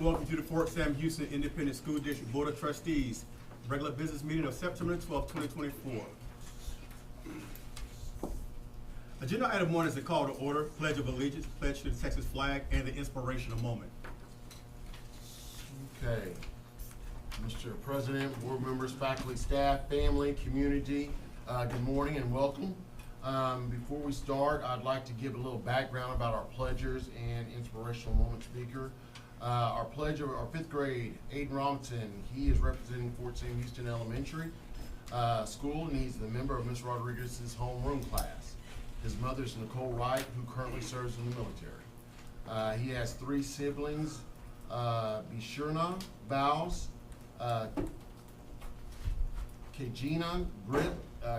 Welcome to the Fort Sam Houston Independent School District Board of Trustees, regular business meeting of September 12, 2024. Agenda item 1 is the call to order, Pledge of Allegiance, pledge to the Texas flag, and the inspirational moment. Okay. Mr. President, board members, faculty, staff, family, community, good morning and welcome. Before we start, I'd like to give a little background about our pledgers and inspirational moment speaker. Our pledger, our 5th grade, Aiden Robinson, he is representing Fort Sam Houston Elementary School, and he's the member of Ms. Rodriguez's homeroom class. His mother is Nicole Wright, who currently serves in the military. He has 3 siblings, Bishurna, Vows, Kajina,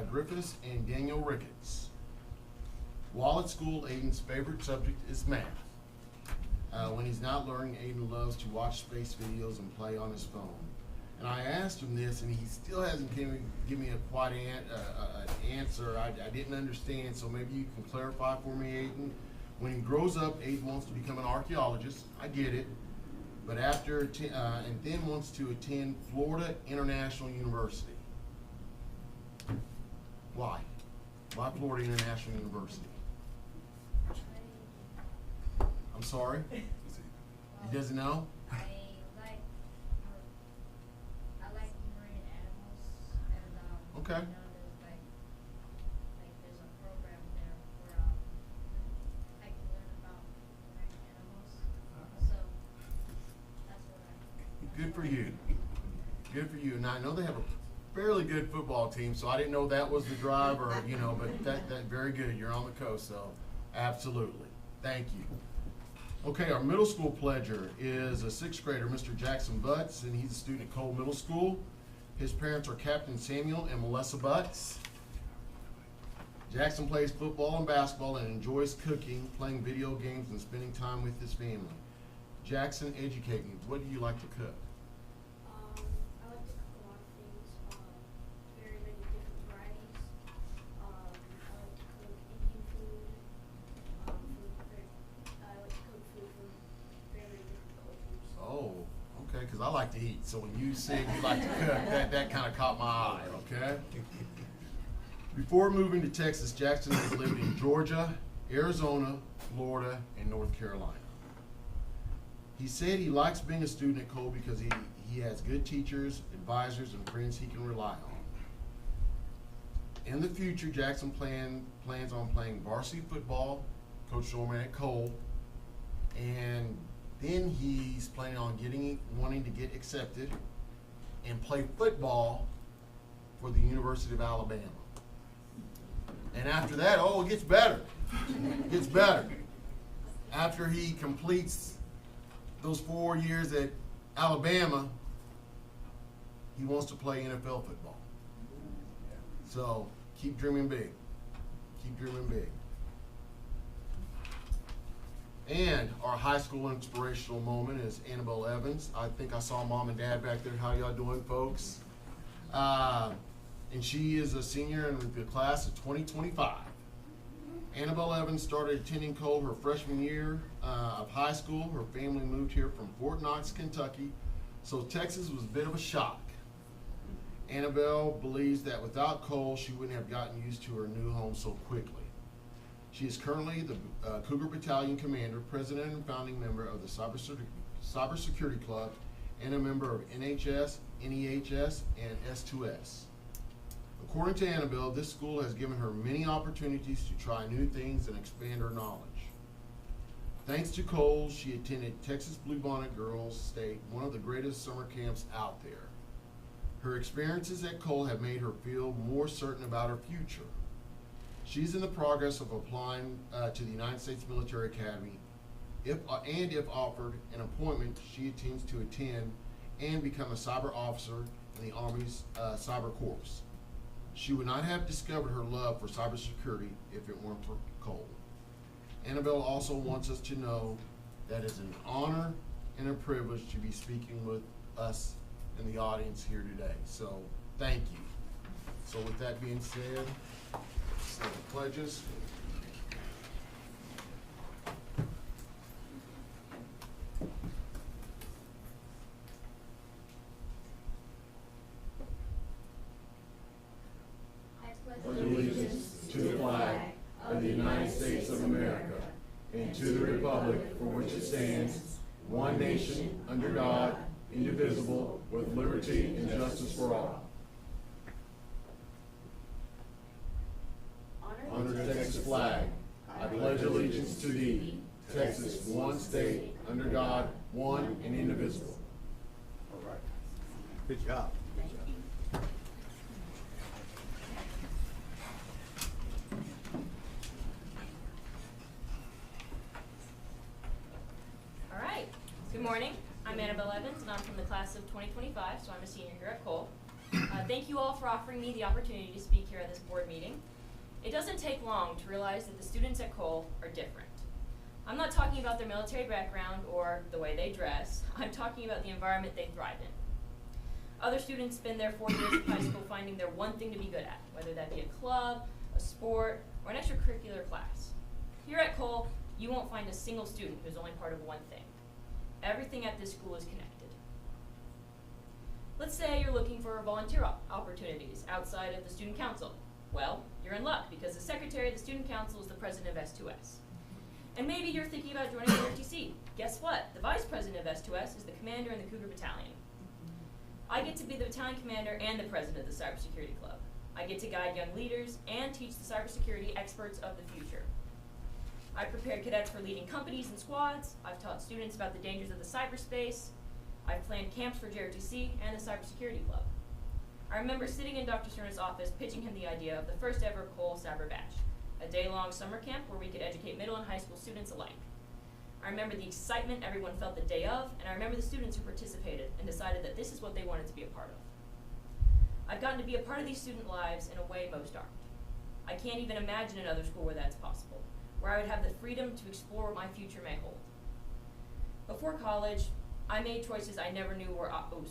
Griffiths, and Daniel Ricketts. While at school, Aiden's favorite subject is math. When he's not learning, Aiden loves to watch space videos and play on his phone. And I asked him this, and he still hasn't given me a quite an answer. I didn't understand, so maybe you can clarify for me, Aiden. When he grows up, Aiden wants to become an archaeologist. I get it. But and then wants to attend Florida International University. Why? Why Florida International University? I'm sorry? He doesn't know? I like marine animals, and Okay. there's a program there where I can learn about marine animals. So that's what Good for you. Good for you. Now I know they have a fairly good football team, so I didn't know that was the drive, or but that very good. You're on the coast, so absolutely. Thank you. Okay, our middle school pledger is a 6th grader, Mr. Jackson Butts, and he's a student at Cole Middle School. His parents are Captain Samuel and Melissa Butts. Jackson plays football and basketball and enjoys cooking, playing video games, and spending time with his family. Jackson, educate me. What do you like to cook? I like to cook a lot of things, very many different varieties. I like to cook Indian food, I like to cook food from very many different cultures. Oh, okay, because I like to eat, so when you say you like to cook, that kind of caught my eye, okay? Before moving to Texas, Jackson has lived in Georgia, Arizona, Florida, and North Carolina. He said he likes being a student at Cole because he has good teachers, advisors, and friends he can rely on. In the future, Jackson plans on playing varsity football, Coach Norman at Cole, and then he's planning on wanting to get accepted and play football for the University of Alabama. And after that, it gets better. It gets better. After he completes those 4 years at Alabama, he wants to play NFL football. So keep dreaming big. Keep dreaming big. And our high school inspirational moment is Annabelle Evans. I think I saw Mom and Dad back there. How y'all doing, folks? And she is a senior in the class of 2025. Annabelle Evans started attending Cole her freshman year of high school. Her family moved here from Fort Knox, Kentucky, so Texas was a bit of a shock. Annabelle believes that without Cole, she wouldn't have gotten used to her new home so quickly. She is currently the Cougar Battalion Commander, President and founding member of the Cybersecurity Club, and a member of NHS, NEHS, and S2S. According to Annabelle, this school has given her many opportunities to try new things and expand her knowledge. Thanks to Cole, she attended Texas Bluebonnet Girls State, one of the greatest summer camps out there. Her experiences at Cole have made her feel more certain about her future. She's in the progress of applying to the United States Military Academy. If offered an appointment, she intends to attend and become a cyber officer in the Army's Cyber Corps. She would not have discovered her love for cybersecurity if it weren't for Cole. Annabelle also wants us to know that it's an honor and a privilege to be speaking with us in the audience here today. So thank you. So with that being said, say the pledges. nation, under God, indivisible, with liberty and justice for all. Honor the Texas flag. I pledge allegiance to thee, Texas, one state, under God, one and indivisible. All right. Good job. All right. Good morning. I'm Annabelle Evans, and I'm from the class of 2025, so I'm a senior here at Cole. Thank you all for offering me the opportunity to speak here at this board meeting. It doesn't take long to realize that the students at Cole are different. I'm not talking about their military background or the way they dress. I'm talking about the environment they thrive in. Other students spend their 4 years of high school finding their one thing to be good at, whether that be a club, a sport, or an extracurricular class. Here at Cole, you won't find a single student who's only part of one thing. Everything at this school is connected. Let's say you're looking for volunteer opportunities outside of the student council. Well, you're in luck because the secretary of the student council is the president of S2S. And maybe you're thinking about joining the RTC. Guess what? The vice president of S2S is the commander in the Cougar Battalion. I get to be the battalion commander and the president of the Cybersecurity Club. I get to guide young leaders and teach the cybersecurity experts of the future. I've prepared cadets for leading companies and squads. I've taught students about the dangers of the cyberspace. I've planned camps for JRTC and the Cybersecurity Club. I remember sitting in Dr. Cerna's office pitching him the idea of the first ever Cole Cyber Bash, a day-long summer camp where we could educate middle and high school students alike. I remember the excitement everyone felt the day of, and I remember the students who participated and decided that this is what they wanted to be a part of. I've gotten to be a part of these student lives in a way most aren't. I can't even imagine another school where that's possible, where I would have the freedom to explore what my future may hold. Before college, I made choices I never knew were options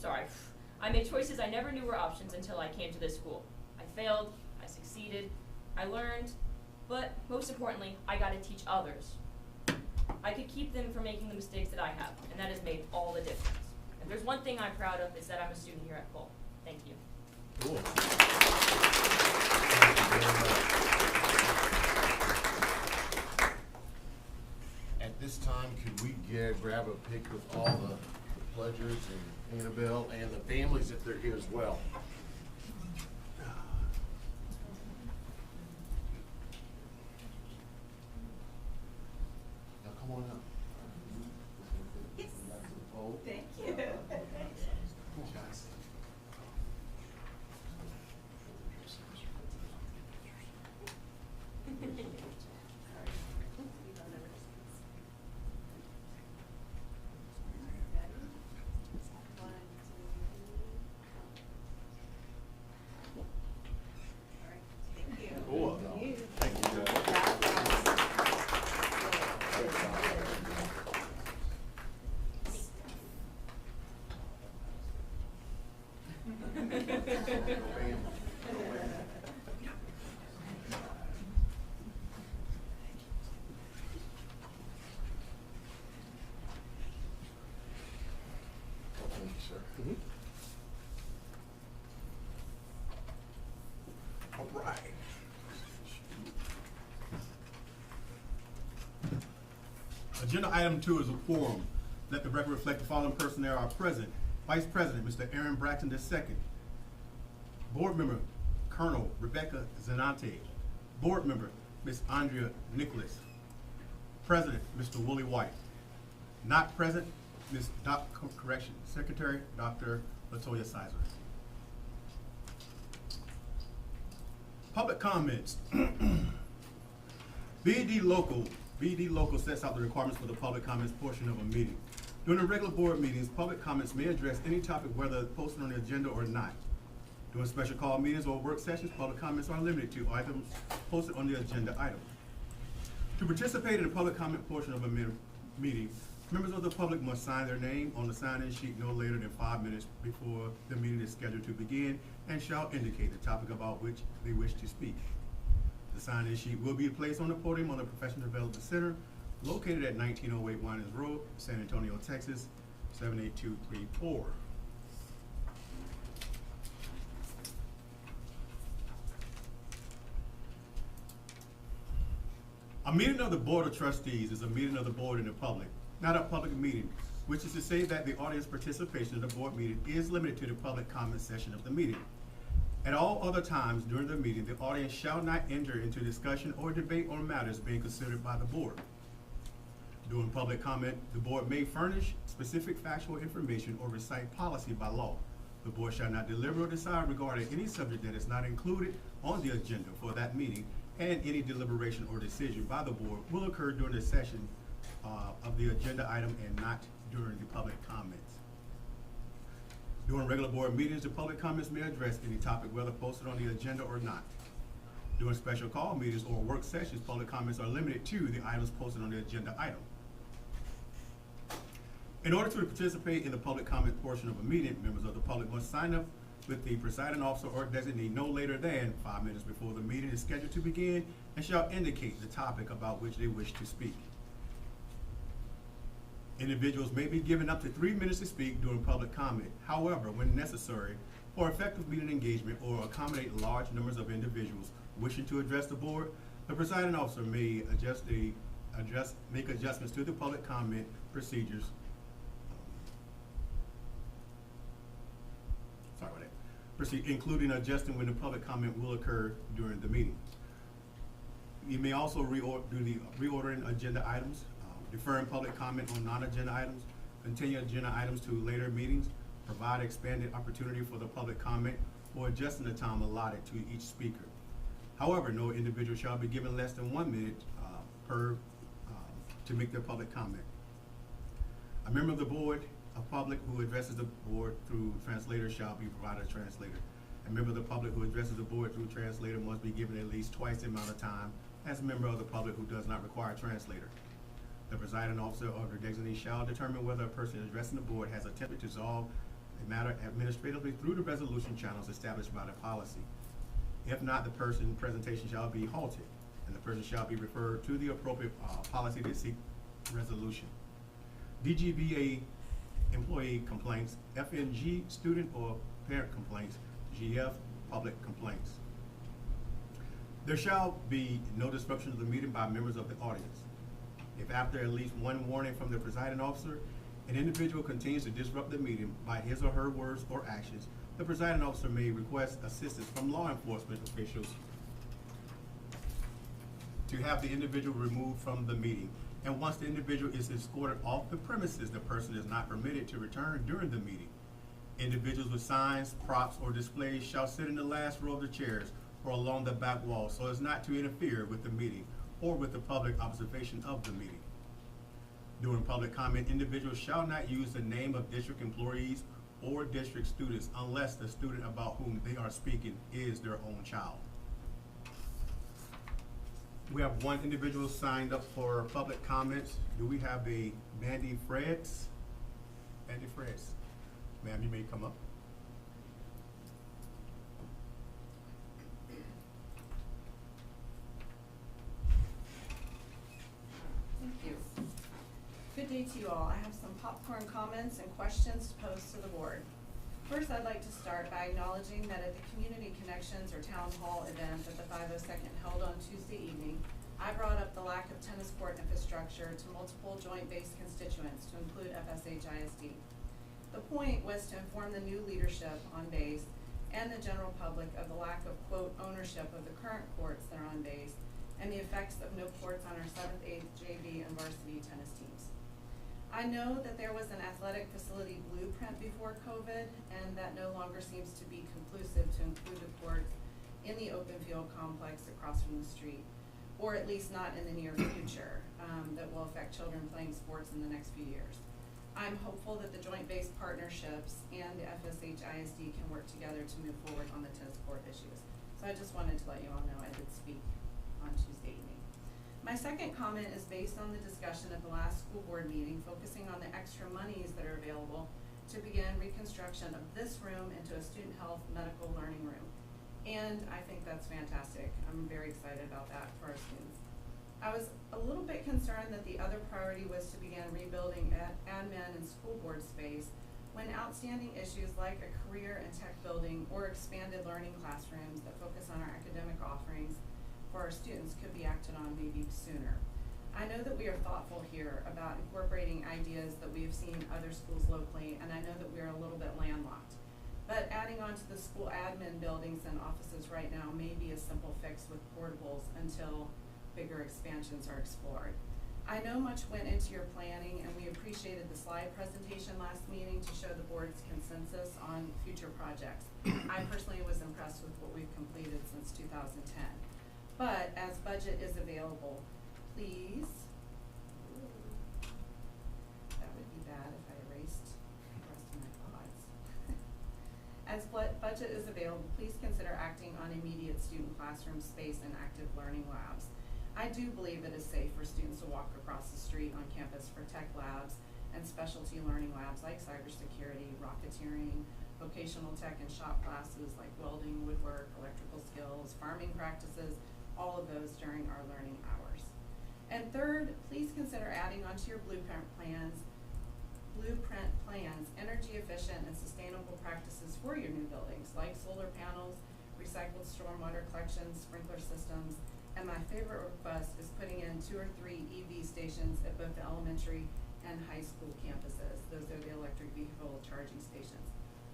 until I came to this school. I failed, I succeeded, I learned, but most importantly, I got to teach others. I could keep them from making the mistakes that I have, and that has made all the difference. If there's one thing I'm proud of, it's that I'm a student here at Cole. Thank you. Cool. At this time, could we grab a pic with all the pledgers and Annabelle and the families if they're here as well? Now come on up. Yes. Oh. Thank you. Guys. Cool. Thank you, Thank you, sir. All right. Agenda item 2 is a quorum. Let the record reflect the following personnel are present. Vice President, Mr. Aaron Braxton II. Board Member, Colonel Rebecca Zenante. Board Member, Ms. Andrea Nicholas. President, Mr. Woolley White. Not present, Secretary, Dr. Latoya Sizer. Public comments. BD Local sets out the requirements for the public comments portion of a meeting. During the regular board meetings, public comments may address any topic whether posted on the agenda or not. During special call meetings or work sessions, public comments are limited to items posted on the agenda item. To participate in the public comment portion of a meeting, members of the public must sign their name on the sign-in sheet no later than 5 minutes before the meeting is scheduled to begin and shall indicate the topic about which they wish to speak. The sign-in sheet will be placed on the podium on the Professional Development Center located at 1908 Winans Road, San Antonio, Texas, 78234. A meeting of the Board of Trustees is a meeting of the board in the public, not a public meeting which is to say that the audience participation in the board meeting is limited to the public comment session of the meeting. At all other times during the meeting, the audience shall not enter into discussion or debate on matters being considered by the board. During public comment, the board may furnish specific factual information or recite policy by law. The board shall not deliberate or decide regarding any subject that is not included on the agenda for that meeting, and any deliberation or decision by the board will occur during the session of the agenda item and not during the public comments. During regular board meetings, the public comments may address any topic, whether posted on the agenda or not. During special call meetings or work sessions, public comments are limited to the items posted on the agenda item. In order to participate in the public comment portion of a meeting, members of the public must sign up with the presiding officer or designee no later than 5 minutes before the meeting is scheduled to begin, and shall indicate the topic about which they wish to speak. Individuals may be given up to 3 minutes to speak during public comment. However, when necessary, for effective meeting engagement or accommodate large numbers of individuals wishing to address the board, the presiding officer may make adjustments to the public comment procedures. Including adjusting when the public comment will occur during the meeting. You may also do the reordering agenda items, deferring public comment on non-agenda items, continue agenda items to later meetings, provide expanded opportunity for the public comment, or adjusting the time allotted to each speaker. However, no individual shall be given less than 1 minute to make their public comment. A member of the board of public who addresses the board through translator shall be provided a translator. A member of the public who addresses the board through translator must be given at least twice the amount of time as a member of the public who does not require a translator. The presiding officer or their designee shall determine whether a person addressing the board has attempted to resolve a matter administratively through the resolution channels established by the policy. If not, the person's presentation shall be halted, and the person shall be referred to the appropriate policy to seek resolution. DGBA employee complaints, FNG student or parent complaints, GF public complaints. There shall be no disruption of the meeting by members of the audience. If after at least one warning from the presiding officer, an individual continues to disrupt the meeting by his or her words or actions, the presiding officer may request assistance from law enforcement officials to have the individual removed from the meeting. And once the individual is escorted off the premises, the person is not permitted to return during the meeting. Individuals with signs, props, or displays shall sit in the last row of the chairs or along the back wall so as not to interfere with the meeting or with the public observation of the meeting. During public comment, individuals shall not use the name of district employees or district students unless the student about whom they are speaking is their own child. We have one individual signed up for public comments. Do we have a Mandy Freds? Mandy Freds. Ma'am, you may come up. Thank you. Good day to you all. I have some popcorn comments and questions to pose to the board. First, I'd like to start by acknowledging that at the Community Connections or Town Hall event that the 502nd held on Tuesday evening, I brought up the lack of tennis court infrastructure to multiple joint-base constituents, to include FSHISD. The point was to inform the new leadership on base and the general public of the lack of, quote, ownership of the current courts that are on base and the effects of no courts on our 7th, 8th, JV, and varsity tennis teams. I know that there was an athletic facility blueprint before COVID, and that no longer seems to be conclusive to include the courts in the open field complex across from the street, or at least not in the near future, that will affect children playing sports in the next few years. I'm hopeful that the joint-based partnerships and the FSHISD can work together to move forward on the tennis court issues. So I just wanted to let you all know I did speak on Tuesday evening. My second comment is based on the discussion at the last school board meeting, focusing on the extra monies that are available to begin reconstruction of this room into a student health medical learning room. And I think that's fantastic. I'm very excited about that for our students. I was a little bit concerned that the other priority was to begin rebuilding admin and school board space when outstanding issues like a career and tech building or expanded learning classrooms that focus on our academic offerings for our students could be acted on maybe sooner. I know that we are thoughtful here about incorporating ideas that we have seen other schools locally, and I know that we are a little bit landlocked. But adding on to the school admin buildings and offices right now may be a simple fix with portables until bigger expansions are explored. I know much went into your planning, and we appreciated the slide presentation last meeting to show the board's consensus on future projects. I personally was impressed with what we've completed since 2010. But as budget is available, please, that would be bad if I erased the rest of my thoughts. As budget is available, please consider acting on immediate student classroom space and active learning labs. I do believe it is safe for students to walk across the street on campus for tech labs and specialty learning labs like cybersecurity, rocketeering, vocational tech and shop classes like welding, woodwork, electrical skills, farming practices, all of those during our learning hours. And third, please consider adding onto your blueprint plans energy efficient and sustainable practices for your new buildings like solar panels, recycled stormwater collections, sprinkler systems, and my favorite request is putting in 2 or 3 EV stations at both the elementary and high school campuses. Those are the electric vehicle charging stations.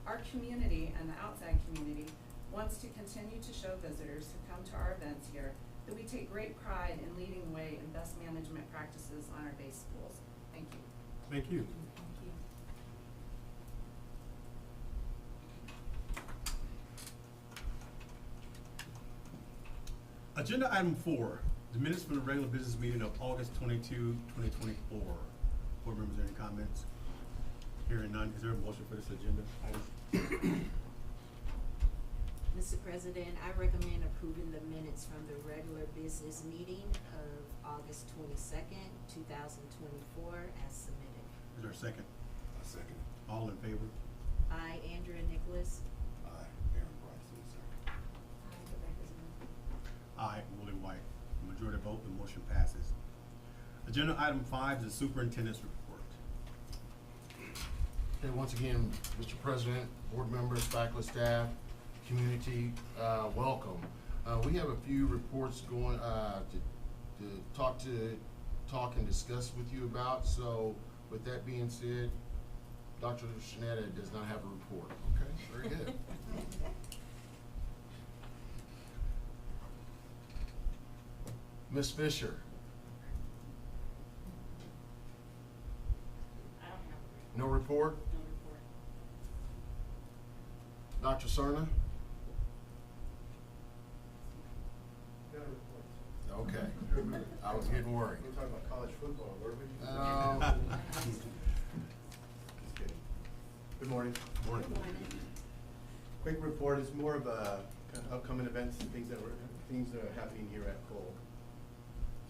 Our community and the outside community wants to continue to show visitors who come to our events here that we take great pride in leading the way in best management practices on our base schools. Thank you. Thank you. Agenda item 4, the minutes from the regular business meeting of August 22, 2024. Board members, any comments? Hearing none, is there a motion for this agenda item? Mr. President, I recommend approving the minutes from the regular business meeting of August 22nd, 2024 as submitted. Is there a second? A second. All in favor? I, Andrea Nicholas. Aye. Aaron Bryson, second. I, Rebecca Zimmerman. Aye, Willie White. Majority vote, the motion passes. Agenda item 5 is the superintendent's report. Okay, once again, Mr. President, board members, faculty, staff, community, welcome. We have a few reports going to talk and discuss with you about. So with that being said, Dr. Shanetta does not have a report. Okay, very good. Ms. Fisher. I don't have a No report? no report. Dr. Cerna? Okay. I was getting worried. We're talking about college football, were we? Um, Just kidding. Good morning. Morning. Quick report is more of a kind of upcoming events, things that are happening here at Cole.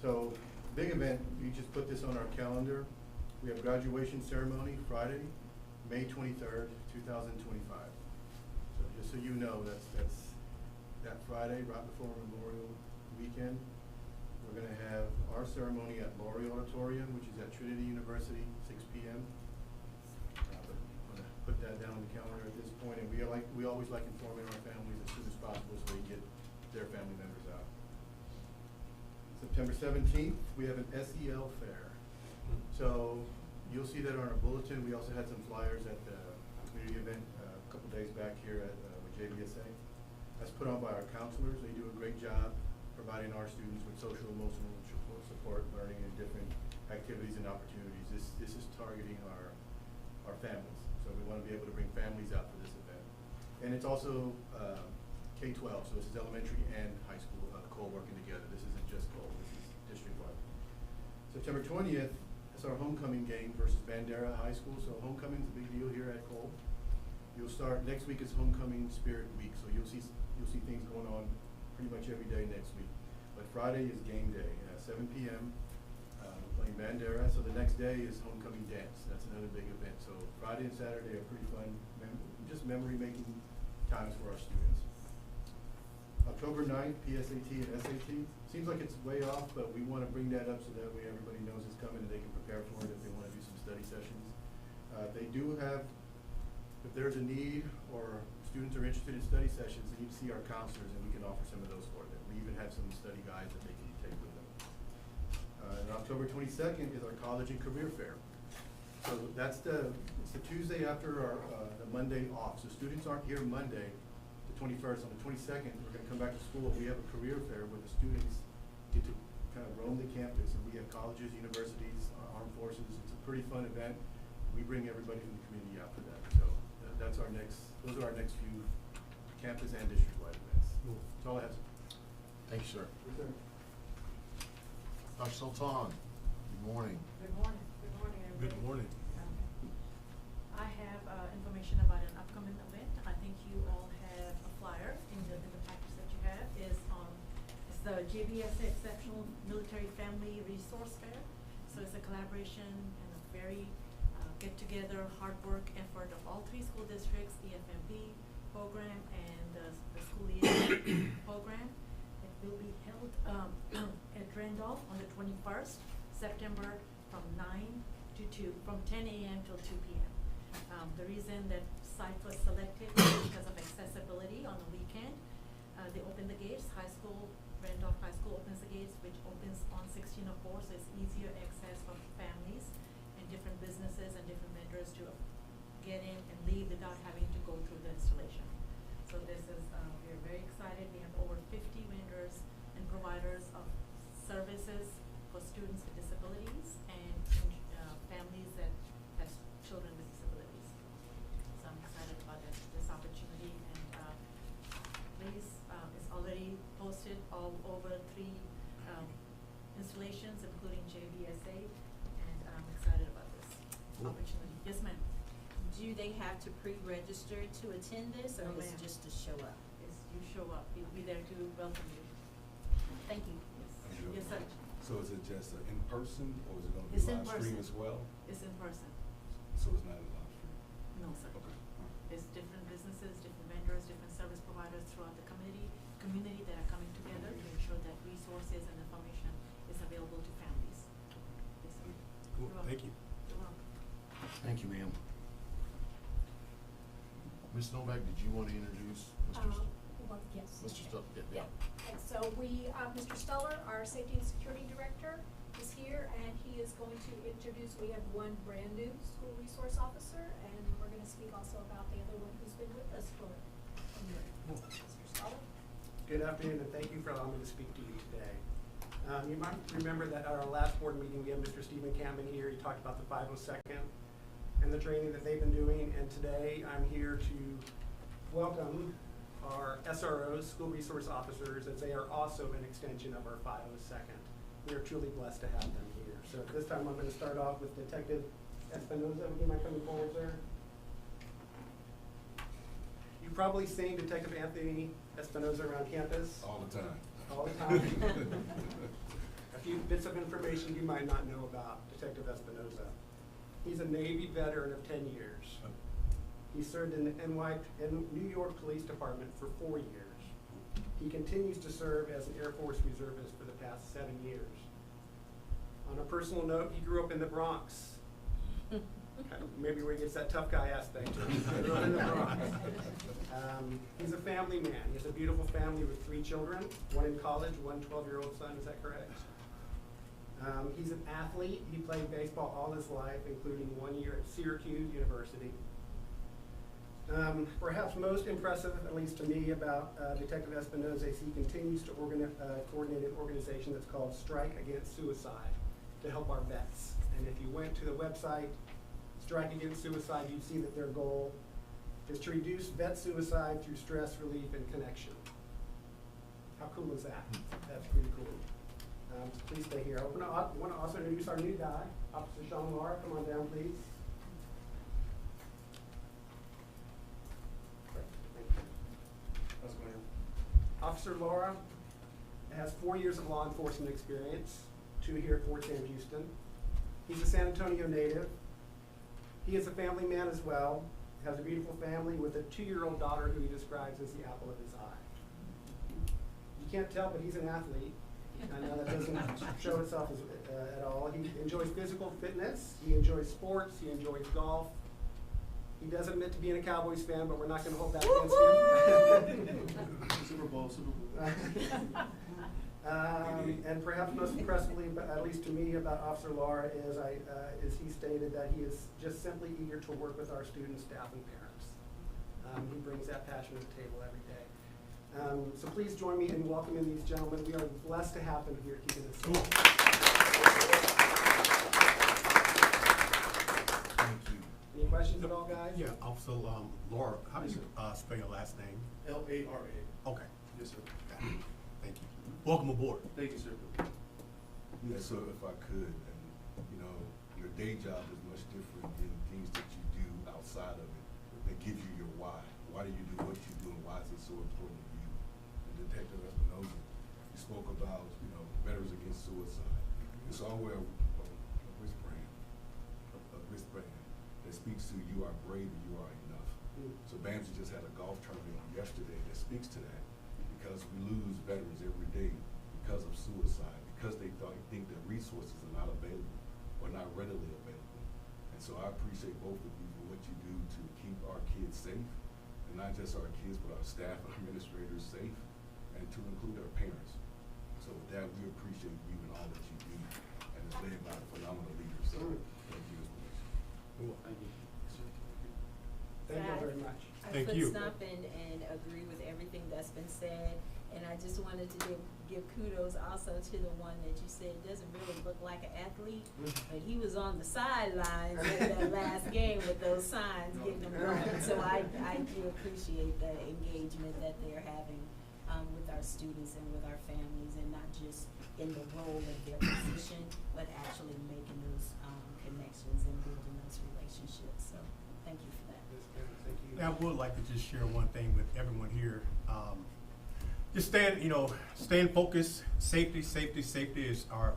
So, big event, we just put this on our calendar. We have graduation ceremony Friday, May 23rd, 2025. So just so you know, that's that Friday, right before Memorial Weekend. We're gonna have our ceremony at Laurie Auditorium, which is at Trinity University, 6 p.m. But I'm gonna put that down on the calendar at this point, and we always like informing our families as soon as possible so we can get their family members out. September 17th, we have an SEL fair. So you'll see that on our bulletin. We also had some flyers at the community event a couple days back here at with JVSA. That's put on by our counselors. They do a great job providing our students with social emotional support, learning, and different activities and opportunities. This is targeting our families. So we want to be able to bring families out for this event. And it's also K-12, so this is elementary and high school, Cole working together. This isn't just Cole, this is district-wide. September 20th is our homecoming game versus Bandera High School. So homecoming's a big deal here at Cole. You'll start, next week is homecoming spirit week, so you'll see things going on pretty much every day next week. But Friday is game day at 7 p.m. We're playing Bandera, so the next day is homecoming dance. That's another big event. So Friday and Saturday are pretty fun, just memory-making times for our students. October 9th, PSAT and SAT. Seems like it's way off, but we want to bring that up so that way everybody knows it's coming and they can prepare for it if they want to do some study sessions. They do have, if there's a need or students are interested in study sessions, they need to see our counselors and we can offer some of those for them. We even have some study guides that they can take with them. And October 22nd is our college and career fair. So it's the Tuesday after our, the Monday off. So students aren't here Monday, the 21st. On the 22nd, we're gonna come back to school. We have a career fair where the students get to kind of roam the campus. And we have colleges, universities, armed forces. It's a pretty fun event. We bring everybody from the community out for that. So those are our next few campus and district-wide events. That's all I have to say. Thank you, sir. Yes, sir. Dr. Sultan, good morning. Good morning, everybody. Good morning. I have information about an upcoming event. I think you all have a flyer in the package that you have. It's the JBSA Exceptional Military Family Resource Fair. So it's a collaboration and a very get-together, hard work effort of all 3 school districts, EFMP program and the school liaison program. It will be held at Randolph on the 21st September from 9 to 2, from 10 a.m. till 2 p.m. The reason that site was selected is because of accessibility on the weekend. They open the gates, Randolph High School opens the gates, which opens on 1604, so it's easier access for families and different businesses and different vendors to get in and leave without having to go through the installation. So this is, we're very excited. We have over 50 vendors and providers of services for students with disabilities and families that have children with disabilities. So I'm excited about this opportunity, and please, it's already posted all over 3 installations, including JBSA, and I'm excited about this opportunity. Yes, ma'am. Do they have to pre-register to attend this, or No, is it ma'am. just to show up? It's, you show up, we'll be there to welcome you. Thank you. Yes, sir. So is it just in person, or is it gonna be It's in live stream person. as well? It's in person. So it's not a live stream? No, sir. Okay. All right. It's different businesses, different vendors, different service providers throughout the community that are coming together to ensure that resources and information is available to families. Yes, sir. Cool. You're welcome. Thank you. You're welcome. Thank you, ma'am. Ms. Novak, did you want to introduce Mr. Well, yes. Mr. Stubb? Yeah. And so Mr. Stuller, our Safety and Security Director, is here, and he is going to introduce, we have one brand-new school resource officer, and we're gonna speak also about the other one who's been with us for a year. Mr. Stuller? Good afternoon, and thank you for allowing me to speak to you today. You might remember that at our last board meeting, we had Mr. Stephen Campbell here. He talked about the 502nd and the training that they've been doing, and today I'm here to welcome our SROs, school resource officers, as they are also an extension of our 502nd. We are truly blessed to have them here. So at this time, I'm going to start off with Detective Espinoza. Would you mind coming forward, sir? You've probably seen Detective Anthony Espinoza around campus. All the time. All the time. A few bits of information you might not know about Detective Espinoza. He's a Navy veteran of 10 years. He served in the New York Police Department for 4 years. He continues to serve as an Air Force reservist for the past 7 years. On a personal note, he grew up in the Bronx. Maybe where he gets that tough guy aspect to him. He grew up in the Bronx. He's a family man. He has a beautiful family with 3 children, 1 in college, 1 12-year-old son. Is that correct? He's an athlete. He played baseball all his life, including 1 year at Syracuse University. Perhaps most impressive, at least to me, about Detective Espinoza is he continues to coordinate an organization that's called Strike Against Suicide to help our vets. And if you went to the website, Strike Against Suicide, you'd see that their goal is to reduce vet suicide through stress relief and connection. How cool is that? That's pretty cool. So please stay here. I want to also introduce our new guy, Officer Sean Laura. Come on down, please. Thank you. How's it going? Officer Laura has 4 years of law enforcement experience, 2 here at Fort Sam Houston. He's a San Antonio native. He is a family man as well, has a beautiful family with a 2-year-old daughter who he describes as the apple of his eye. You can't tell, but he's an athlete. I know that doesn't show itself at all. He enjoys physical fitness, he enjoys sports, he enjoys golf. He does admit to being a Cowboys fan, but we're not gonna hold that against him. Super Bowl. And perhaps most impressively, but at least to me, about Officer Lara is he stated that he is just simply eager to work with our students, staff, and parents. He brings that passion to the table every day. So please join me in welcoming these gentlemen. We are blessed to have them here keeping us safe. Thank you. Any questions at all, guys? Yeah, Officer Laura, how do you spell your last name? L-A-R-A. Okay, Yes, sir. got it. Thank you. Welcome aboard. Thank you, sir. Yeah, so if I could, and, you know, your day job is much different than things that you do outside of it that give you your why. Why do you do what you do, and why is it so important to you? And Detective Espinoza, you spoke about, you know, Veterans Against Suicide. And so I wear a wristband that speaks to you are brave and you are enough. So Bamsey just had a golf tournament yesterday that speaks to that, because we lose veterans every day because of suicide, because they think that resources are not available or not readily available. And so I appreciate both of you for what you do to keep our kids safe, and not just our kids, but our staff and administrators safe, and to include our parents. So with that, we appreciate you and all that you do, and it's led by phenomenal leaders. So thank you as well. Cool. Thank you. Thank you very much. Thank I you. foot stomp and agree with everything that's been said, and I just wanted to give kudos also to the one that you said doesn't really look like an athlete, but he was on the sidelines in that last game with those signs getting them going. So I do appreciate the engagement that they're having with our students and with our families, and not just in the role of their position, but actually making those connections and building those relationships. So thank you for that. Thank you. Yeah, I would like to just share one thing with everyone here. Just staying focused. Safety is our,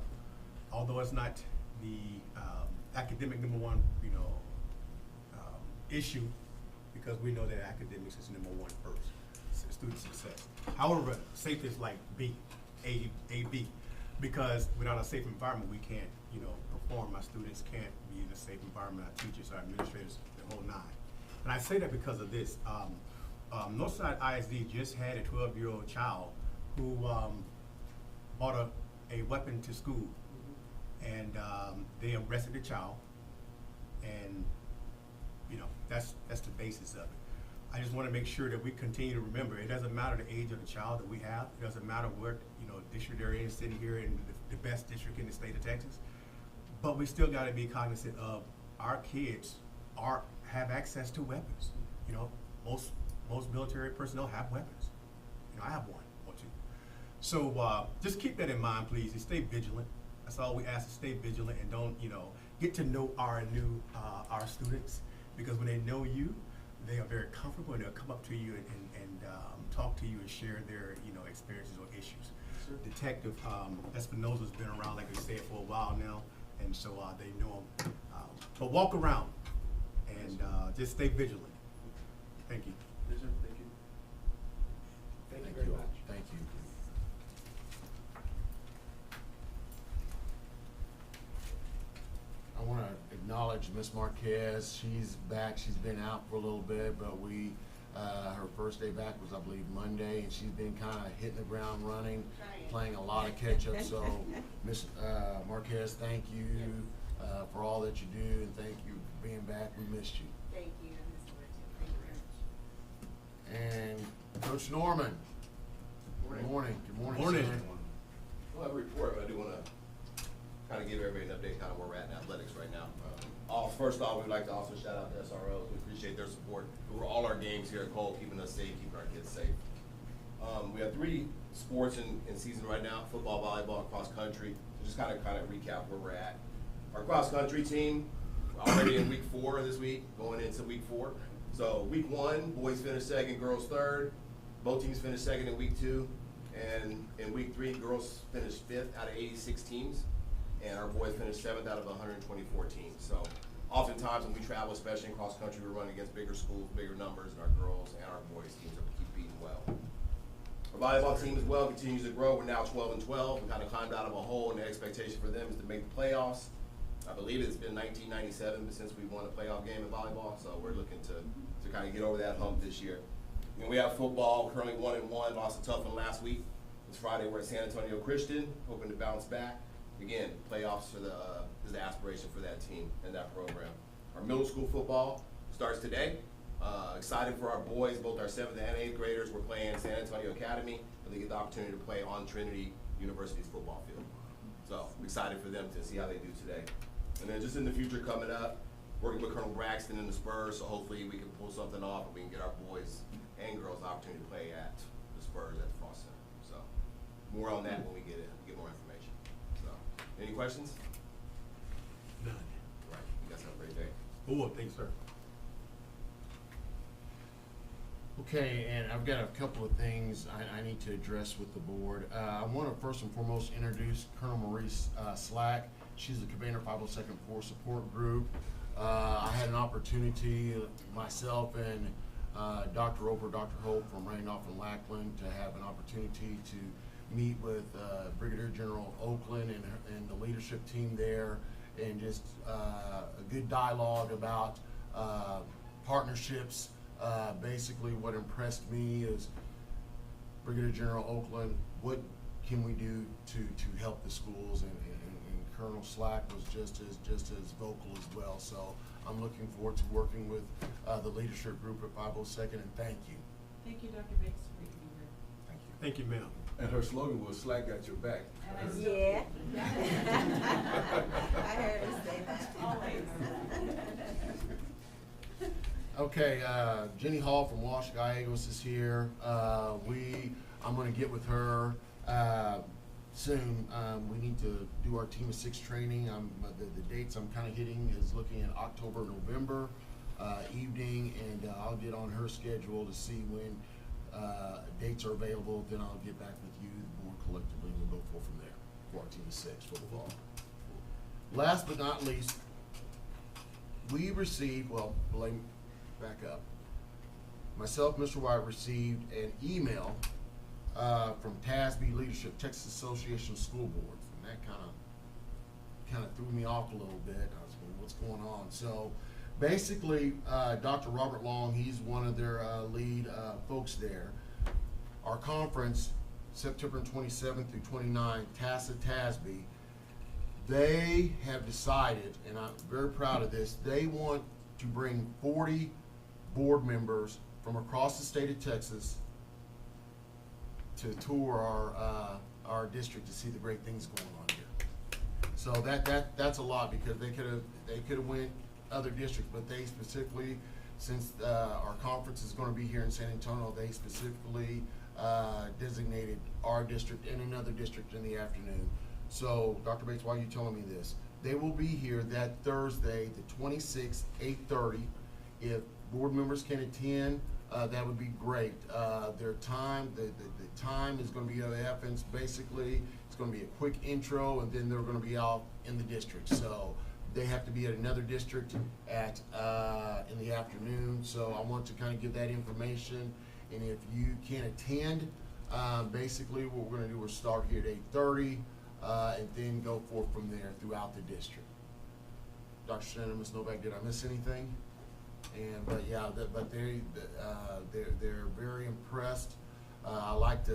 although it's not the academic number one, issue, because we know that academics is number one first, student success. However, safety is like B, because without a safe environment, we can't, perform. Our students can't be in a safe environment. Our teachers, our administrators, the whole nine. And I say that because of this. Northside ISD just had a 12-year-old child who brought a weapon to school, and they arrested the child, and that's the basis of it. I just want to make sure that we continue to remember, it doesn't matter the age of the child that we have. It doesn't matter what district they're in, sitting here in the best district in the state of Texas. But we still got to be cognizant of our kids have access to weapons. Most military personnel have weapons. I have one or two. So just keep that in mind, please, and stay vigilant. That's all we ask, is stay vigilant, and don't get to know our students, because when they know you, they are very comfortable, and they'll come up to you and talk to you and share their experiences or issues. Sure. Detective Espinoza's been around, like we said, for a while now, and so they know him. But walk around and just stay vigilant. Thank you. Yes, sir. Thank you. Thank you very much. Thank you. I want to acknowledge Miss Marquez. She's back. She's been out for a little bit, but her first day back was, I believe, Monday, and she's been kind of hitting the ground running, playing a lot of catch up. So, Miss Marquez, thank you for all that you do, and thank you for being back. We missed you. Thank you, Ms. Thank you very much. And Coach Norman. Good morning. Good morning. Morning. Sir. Well, I have a report, but I do want to kind of give everybody an update kind of where we're at in athletics right now. First off, we'd like to also shout out to SROs. We appreciate their support for all our games here at Cole, keeping us safe, keeping our kids safe. We have 3 sports in season right now: football, volleyball, and cross country. So just kind of recap where we're at. Our cross country team already in week 4 this week, going into week 4. So week 1, boys finished 2nd, girls 3rd. Both teams finished 2nd in week 2. And in week 3, girls finished 5th out of 86 teams. And our boys finished 7th out of 124 teams. So oftentimes when we travel, especially in cross country, we're running against bigger schools, bigger numbers, and our girls and our boys teams keep beating well. Our volleyball team as well continues to grow. We're now 12-12. We kind of climbed out of a hole, and the expectation for them is to make the playoffs. I believe it's been 1997 since we won a playoff game in volleyball, so we're looking to kind of get over that hump this year. And we have football, currently 1-1, lost a tough one last week. This Friday, we're at San Antonio Christian, hoping to bounce back. Again, playoffs is the aspiration for that team and that program. Our middle school football starts today. Excited for our boys, both our 7th and 8th graders. We're playing San Antonio Academy, but they get the opportunity to play on Trinity University's football field. So I'm excited for them to see how they do today. And then just in the future coming up, working with Colonel Braxton and the Spurs, so hopefully we can pull something off and we can get our boys and girls the opportunity to play at the Spurs at the Frost Center. So more on that when we get more information. So, any questions? None. All right, you guys have a great day. Cool, thanks, sir. Okay, and I've got a couple of things I need to address with the board. I want to first and foremost introduce Colonel Maurice Slack. She's the commander of 502nd Force Support Group. I had an opportunity, myself and Dr. Roper, Dr. Hope from Randolph and Lackland, to have an opportunity to meet with Brigadier General Oakland and the leadership team there, and just a good dialogue about partnerships. Basically, what impressed me is Brigadier General Oakland, what can we do to help the schools, and Colonel Slack was just as vocal as well. So I'm looking forward to working with the leadership group at 502nd, and thank you. Thank you, Dr. Bates, for being here. Thank you. Thank you, ma'am. And her slogan was "Slack got your back." Yeah. I heard her say that. Always. Okay, Jenny Hall from Wash Gallegos is here. I'm gonna get with her soon. We need to do our Team of 6 training. The dates I'm kinda hitting is looking at October, November evening, and I'll get on her schedule to see when dates are available. Then I'll get back with you, the board collectively, and we'll go forward from there for our Team of 6 football. Last but not least, we received, back up. Myself, Mr. White, received an email from TASB Leadership, Texas Association of School Boards, and that kind of threw me off a little bit. I was going, what's going on? So basically, Dr. Robert Long, he's one of their lead folks there. Our conference, September 27th through 29th, TASB, they have decided, and I'm very proud of this, they want to bring 40 board members from across the state of Texas to tour our district to see the great things going on here. So that's a lot, because they could have went other districts, but they specifically, since our conference is going to be here in San Antonio, they specifically designated our district and another district in the afternoon. So Dr. Bates, why are you telling me this? They will be here that Thursday, the 26th, 8:30. If board members can attend, that would be great. Their time, the time is going to be of essence. Basically, it's going to be a quick intro, and then they're going to be out in the district. So they have to be at another district at in the afternoon. So I want to kind of give that information. And if you can't attend, basically what we're going to do is start here at 8:30, and then go forth from there throughout the district. Dr. Shannon, Ms. Novak, did I miss anything? But yeah, they're very impressed. I like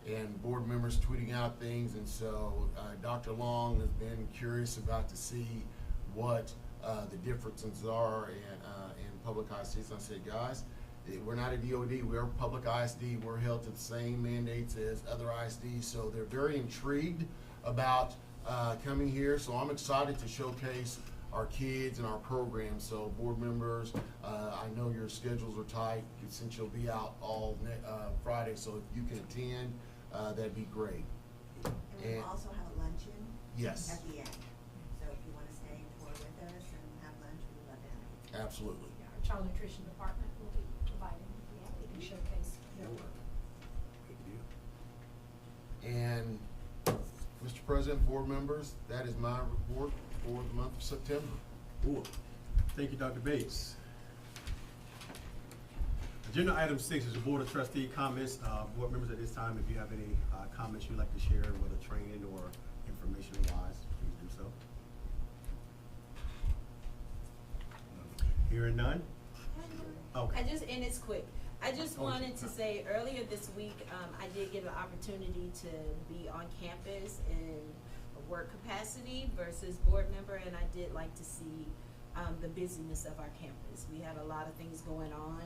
and board members tweeting out things, and so Dr. Long has been curious about to see what the differences are in public ISDs. And I said, guys, we're not a DOD, we're public ISD. We're held to the same mandates as other ISDs, so they're very intrigued about coming here. So I'm excited to showcase our kids and our programs. So board members, I know your schedules are tight since you'll be out all Friday, so if you can attend, that'd be great. And we'll also have a luncheon. Yes. At the end. So if you want to stay and tour with us and have lunch, we'd love to have you. Absolutely. Yeah, our child nutrition department will be providing, they can showcase their work. And Mr. President, board members, that is my report for the month of September. Cool. Thank you, Dr. Bates. Agenda item 6 is the Board of Trustee comments. Board members, at this time, if you have any comments you'd like to share, whether training or information-wise, please do so. Hearing none? Okay. And it's quick. I just wanted to say, earlier this week, I did get an opportunity to be on campus in a work capacity versus board member, and I did like to see, the busyness of our campus. We had a lot of things going on,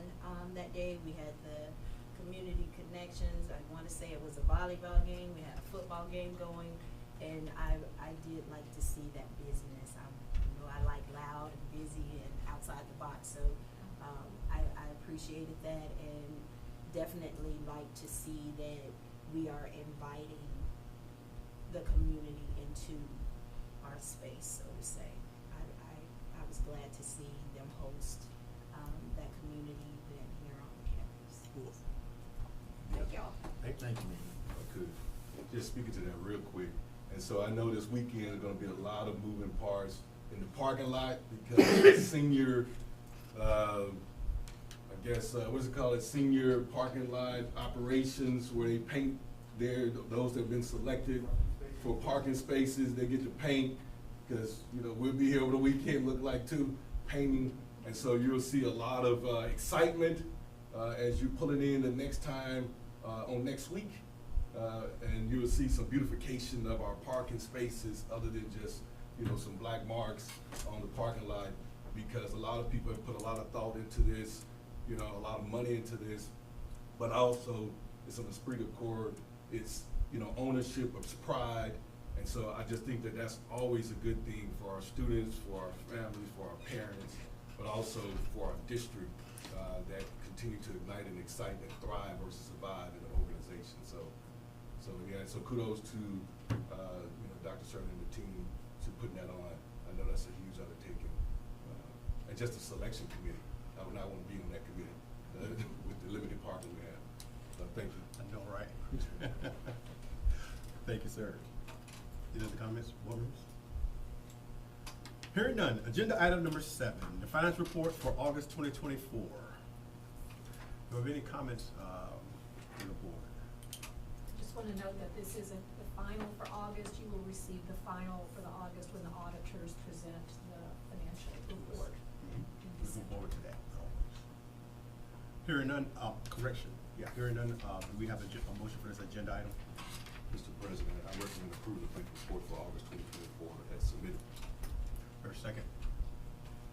that day. We had the community connections. I wanna say it was a volleyball game. We had a football game going, and I did like to see that busyness. I like loud and busy and outside the box, so, I appreciated that, and definitely like to see that we are inviting the community into our space, so to say. I was glad to see them host, that community event here on campus. Cool. Thank y'all. Thank you, man. If I could, just speaking to that real quick. And so I know this weekend is gonna be a lot of moving parts in the parking lot because the senior, I guess, what's it called, senior parking lot operations where they paint those that have been selected for parking spaces, they get to paint, cause, you know, we'll be here over the weekend, look like too, painting. And so you'll see a lot of, excitement, as you pull it in the next time, on next week. And you'll see some beautification of our parking spaces other than just, you know, some black marks on the parking lot, because a lot of people have put a lot of thought into this, you know, a lot of money into this, but also it's an esprit de corps, it's, you know, ownership, it's pride, and so I just think that that's always a good thing for our students, for our families, for our parents, but also for our district, that continue to ignite and excite and thrive versus survive in the organization. So yeah, so kudos to, you know, Dr. Cernan and the team to putting that on. I know that's a huge undertaking. And just the selection committee, I would not want to be on that committee with the limited parking we have. So thank you. I know, right? Thank you, sir. Any other comments, board members? Hearing none, agenda item number 7, the finance report for August 2024. Do you have any comments, from the board? Just want to note that this isn't the final for August. You will receive the final for the August when the auditors present the financial report. Looking forward to that. Hearing none, correction, hearing none, do we have a motion for this agenda item? Mr. President, I recommend approval of the report for August 2024 as submitted. For a second,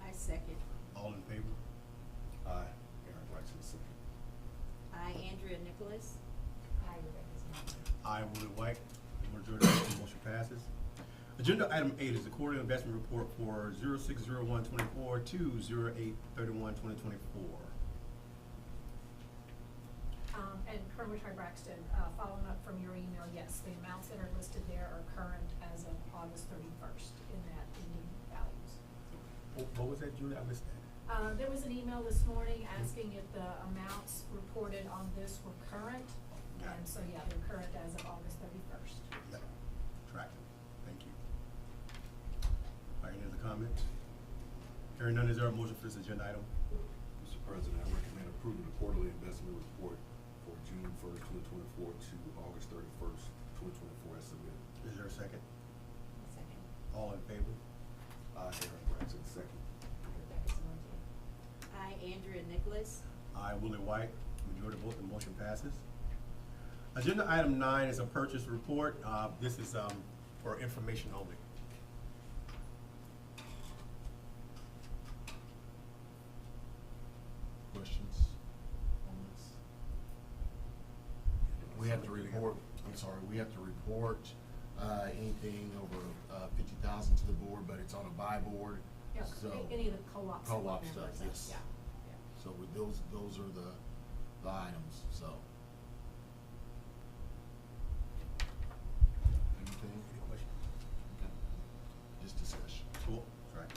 I second. all in favor? Aye. Aaron Braxton, second. I, Andrea Nicholas. Hi, Rebecca Smith. I, Willie White, the majority of the motion passes. Agenda item 8 is the quarterly investment report for 06/01/24 to 08/31/2024. And Colonel Richard Braxton, following up from your email, yes, the amounts that are listed there are current as of August 31st in that ending values. What was that, Julie? I missed that. There was an email this morning asking if the amounts reported on this were current. Got it. And so, yeah, they're current as of August 31st. Yep, tracking, thank you. All right, any other comments? Hearing none, is there a motion for this agenda item? Mr. President, I recommend approval of the quarterly investment report for June 1st, 2024 to August 31st, 2024 as submitted. Is there a second? Second. All in favor? Aye. Aaron Braxton, second. Rebecca Smith. I, Andrea Nicholas. I, Willie White, majority vote, the motion passes. Agenda item 9 is a purchase report. This is for information only. Questions on this? We have to report, we have to report, anything over, 50,000 to the board, but it's on a buy board, Yeah, so. any of the co-ops. Co-op members, stuff, yes. Yeah. So with those are the items, so. Anything? Any questions? Okay. Just discussion. Cool, right.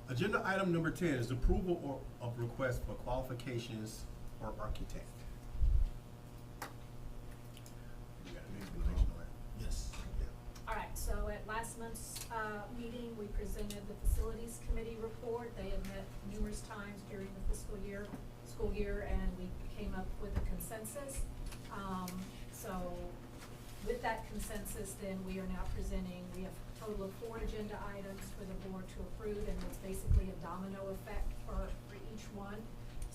Agenda item number 10 is approval of request for qualifications for architect. You got any information on that? Yes. Yeah. All right, so at last month's meeting, we presented the facilities committee report. They had met numerous times during the school year, and we came up with a consensus. So with that consensus, then we are now presenting, we have a total of 4 agenda items for the board to approve, and it's basically a domino effect for each one.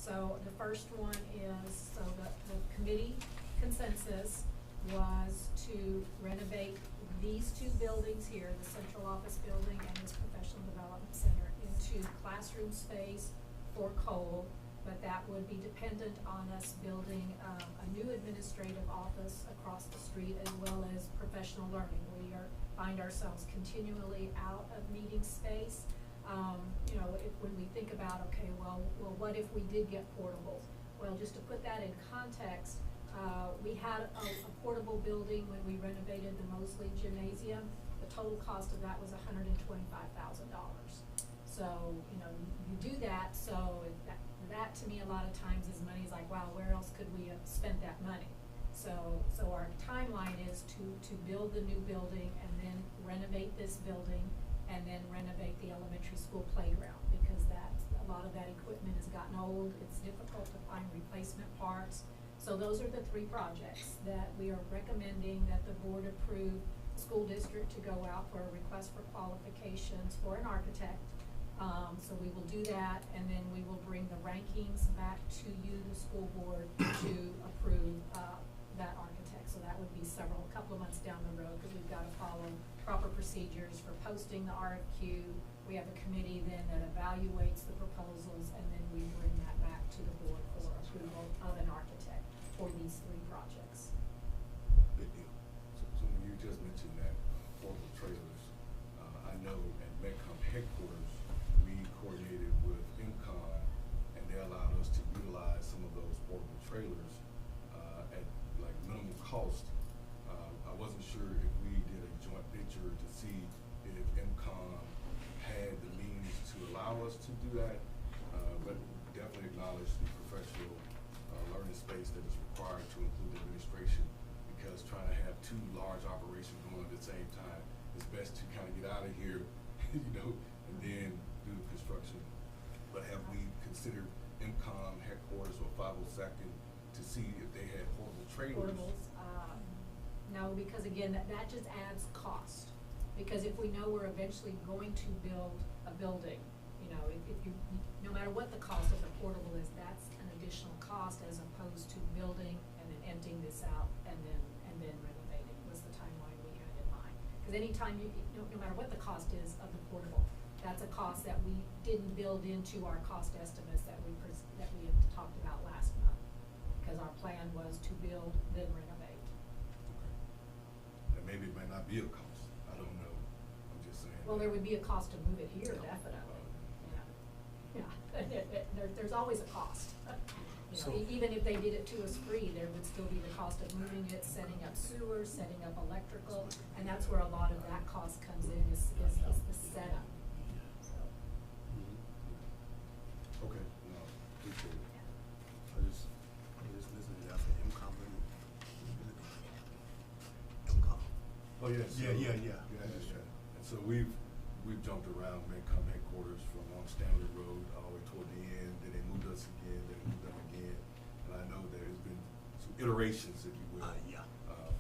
So the first one is, so the committee consensus was to renovate these two buildings here, the central office building and this professional development center, into classroom space for Cole, but that would be dependent on us building a new administrative office across the street as well as professional learning. We find ourselves continually out of meeting space. You know, when we think about, okay, well, what if we did get portables? Well, just to put that in context, we had a portable building when we renovated the Mosley Gymnasium. The total cost of that was $125,000. So, you know, you do that, so that to me a lot of times is money is like, wow, where else could we have spent that money? So our timeline is to build the new building and then renovate this building and then renovate the elementary school playground, because a lot of that equipment has gotten old. It's difficult to find replacement parts. So those are the three projects that we are recommending that the board approve the school district to go out for a request for qualifications for an architect. So we will do that, and then we will bring the rankings back to you, the school board, to approve that architect. So that would be a couple of months down the road, because we've got to follow proper procedures for posting the RFQ. We have a committee then that evaluates the proposals, and then we bring that back to the board for approval of an architect for these three projects. Big deal. So when you just mentioned that portable trailers, I know at Metcom headquarters, we coordinated with MCON, and they allowed us to utilize some of those portable trailers at like minimal cost. I wasn't sure if we did a joint venture to see if MCON had the means to allow us to do that, but definitely acknowledge the professional learning space that is required to include administration, because trying to have two large operations going at the same time, it's best to kind of get out of here, you know, and then do the construction. But have we considered MCOM headquarters or 502nd to see if they had portable trailers? Portables, no, because again, that just adds cost. Because if we know we're eventually going to build a building, you know, if you, no matter what the cost of the portable is, that's an additional cost as opposed to building and then emptying this out and then renovating was the timeline we had in mind. Because anytime no matter what the cost is of the portable, that's a cost that we didn't build into our cost estimates that we had talked about last month. Because our plan was to build, then renovate. Okay. And maybe it might not be a cost. I don't know. I'm just saying. Well, there would be a cost to move it here, definitely. Yeah. There's always a cost. You know, So- even if they did it to us free, there would still be the cost of moving it, setting up sewers, setting up electrical, and that's where a lot of that cost comes in, is the setup. So, Okay, no, appreciate it. I just listened to that for MCOM. Oh, yes. Yeah. And so we've jumped around Metcom headquarters from on Stanley Road all the way toward the end, then they moved us again, then they moved them again. And I know there's been some iterations, if you will, Yeah.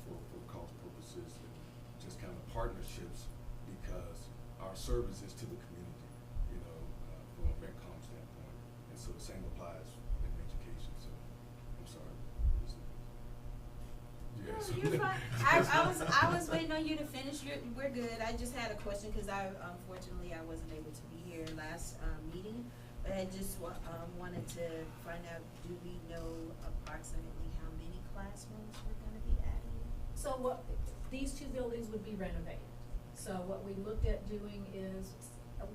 for cost purposes and just kind of partnerships, because our service is to the community, you know, from a Metcom standpoint. And so the same applies in education, so I'm sorry. Yeah, so- You're fine. I was waiting on you to finish. We're good. I just had a question because unfortunately I wasn't able to be here last meeting, but I just wanted to find out, do we know approximately how many classrooms we're going to be adding? So these two buildings would be renovated. So what we looked at doing is,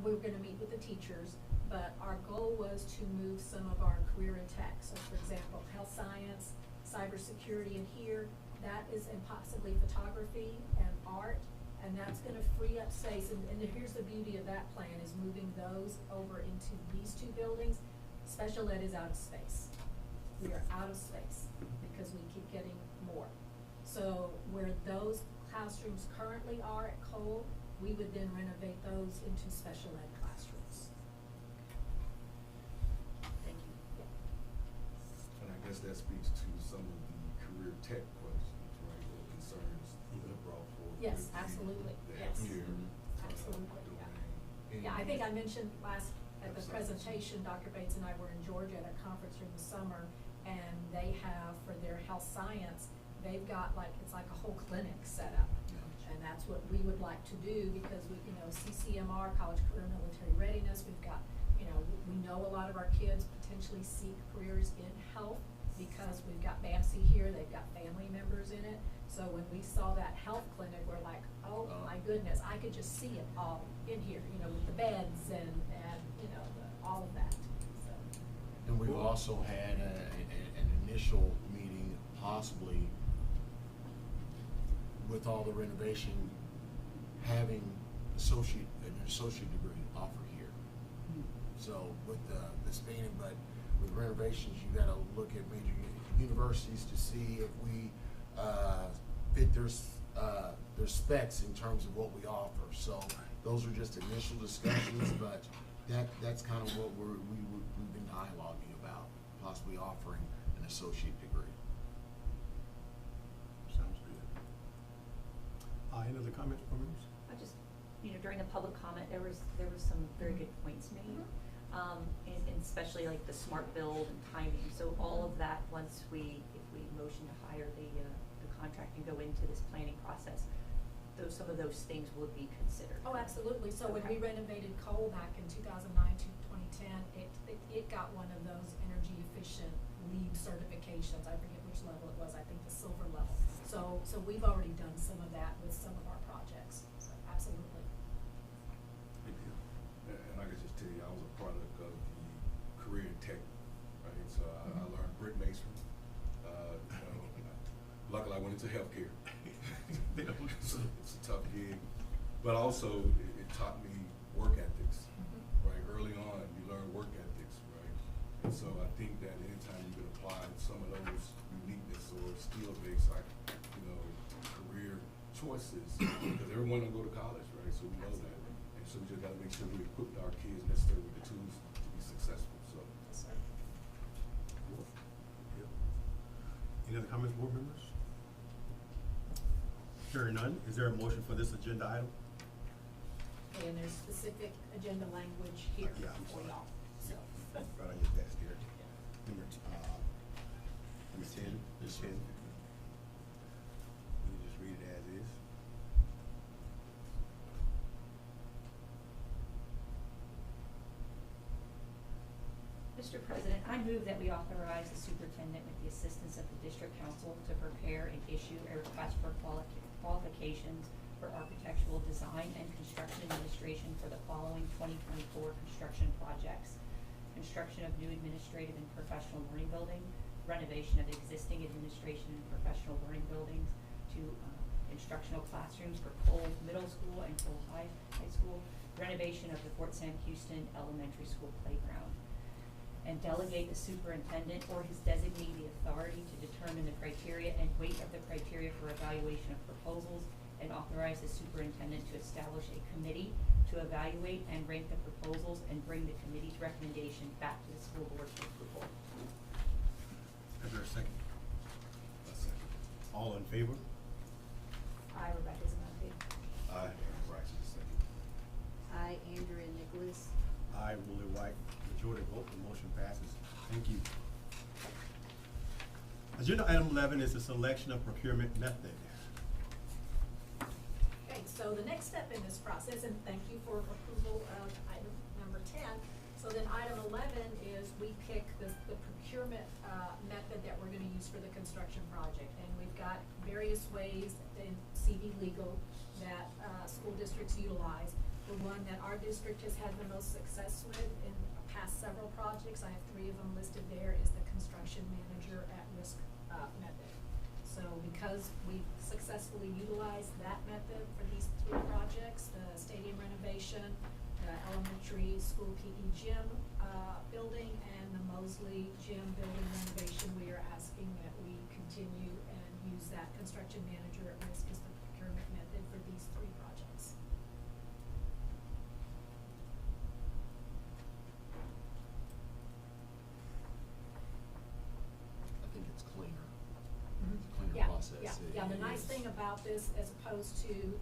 we're gonna meet with the teachers, but our goal was to move some of our career in tech. So for example, health science, cybersecurity in here, that is, and possibly photography and art, and that's gonna free up space. And here's the beauty of that plan, is moving those over into these two buildings. Special ed is out of space. We are out of space because we keep getting more. So where those classrooms currently are at Cole, we would then renovate those into special ed classrooms. Thank you. Yeah. And I guess that speaks to some of the career tech questions, right, or concerns that are brought forward. Yes, with the absolutely. healthcare, Yes. Absolutely, yeah. domain. Yeah, I think I mentioned at the Websites. presentation, Dr. Bates and I were in Georgia at a conference during the summer, and they have, for their health science, they've got like, it's like a whole clinic set up. Yeah. And that's what we would like to do, because we, CCMR, College Career Military Readiness, we've got, we know a lot of our kids potentially seek careers in health, because we've got BAMC here, they've got family members in it. So when we saw that health clinic, we're like, oh my goodness, I could just see it all in here, with the beds and all of that, so. And we've also had an initial meeting, possibly with all the renovation, having an associate degree offered here. So with the spanning, but with renovations, you gotta look at major universities to see if we fit their specs in terms of what we offer. So those are just initial discussions, but that's kind of what we've been dialoguing about, possibly offering an associate degree. Sounds good. Any other comments from members? I just, during the public comment, there was some very good points made. And especially like the smart build and timing. So all of that, if we motion to hire the contract and go into this planning process, some of those things would be considered. Oh, absolutely. So when we Okay. renovated Cole back in 2009 to 2010, it got one of those energy efficient LEED certifications. I forget which level it was. I think the silver level. So we've already done some of that with some of our projects. So absolutely. Big deal. And I could just tell you, I was a product of the career in tech, right? So I learned brick masonry. Luckily I went into healthcare. So it's a tough gig, but also it taught me work ethics, right? Early on, you learn work ethics, right? And so I think that anytime you can apply some of those uniqueness or skill-based, career choices, because everyone will go to college, right? So we know that. And so we just gotta make sure we equip our kids necessarily with the tools to be successful, so. Yes, sir. Cool. Yep. Any other comments, board members? Hearing none, is there a motion for this agenda item? Okay, and there's specific agenda language here Yeah, I'm for sorry. y'all. So. Right on your desk here. Number 10, just 10. You can just read it as is. Mr. President, I move that we authorize the superintendent with the assistance of the district council to prepare and issue a request for qualifications for architectural design and construction administration for the following 2024 construction projects: construction of new administrative and professional learning building, renovation of existing administration and professional learning buildings to instructional classrooms for Cole Middle School and Cole High School, renovation of the Fort Sam Houston Elementary School playground, and delegate the superintendent or his designee the authority to determine the criteria and weight of the criteria for evaluation of proposals, and authorize the superintendent to establish a committee to evaluate and rank the proposals and bring the committee's recommendation back to the school board for approval. Is there a second? A second. All in favor? I, Rebecca Zamonte. Aye, Aaron Bryson, second. I, Andrea Nicholas. Aye, Willie White. Majority vote, the motion passes. Thank you. Agenda item 11 is the selection of procurement method. Okay, so the next step in this process, and thank you for approval of item number 10. So then item 11 is we pick the procurement method that we're gonna use for the construction project. And we've got various ways in CV legal that school districts utilize. The one that our district has had the most success with in past several projects, I have 3 of them listed there, is the construction manager at risk method. So because we successfully utilized that method for these 3 projects, the stadium renovation, the elementary school PE gym building, and the Mosley gym building renovation, we are asking that we continue and use that construction manager at risk as the procurement method for these 3 projects. I think it's cleaner. Mhm. It's a cleaner Yeah, process. Yeah, the nice thing about this, as opposed to,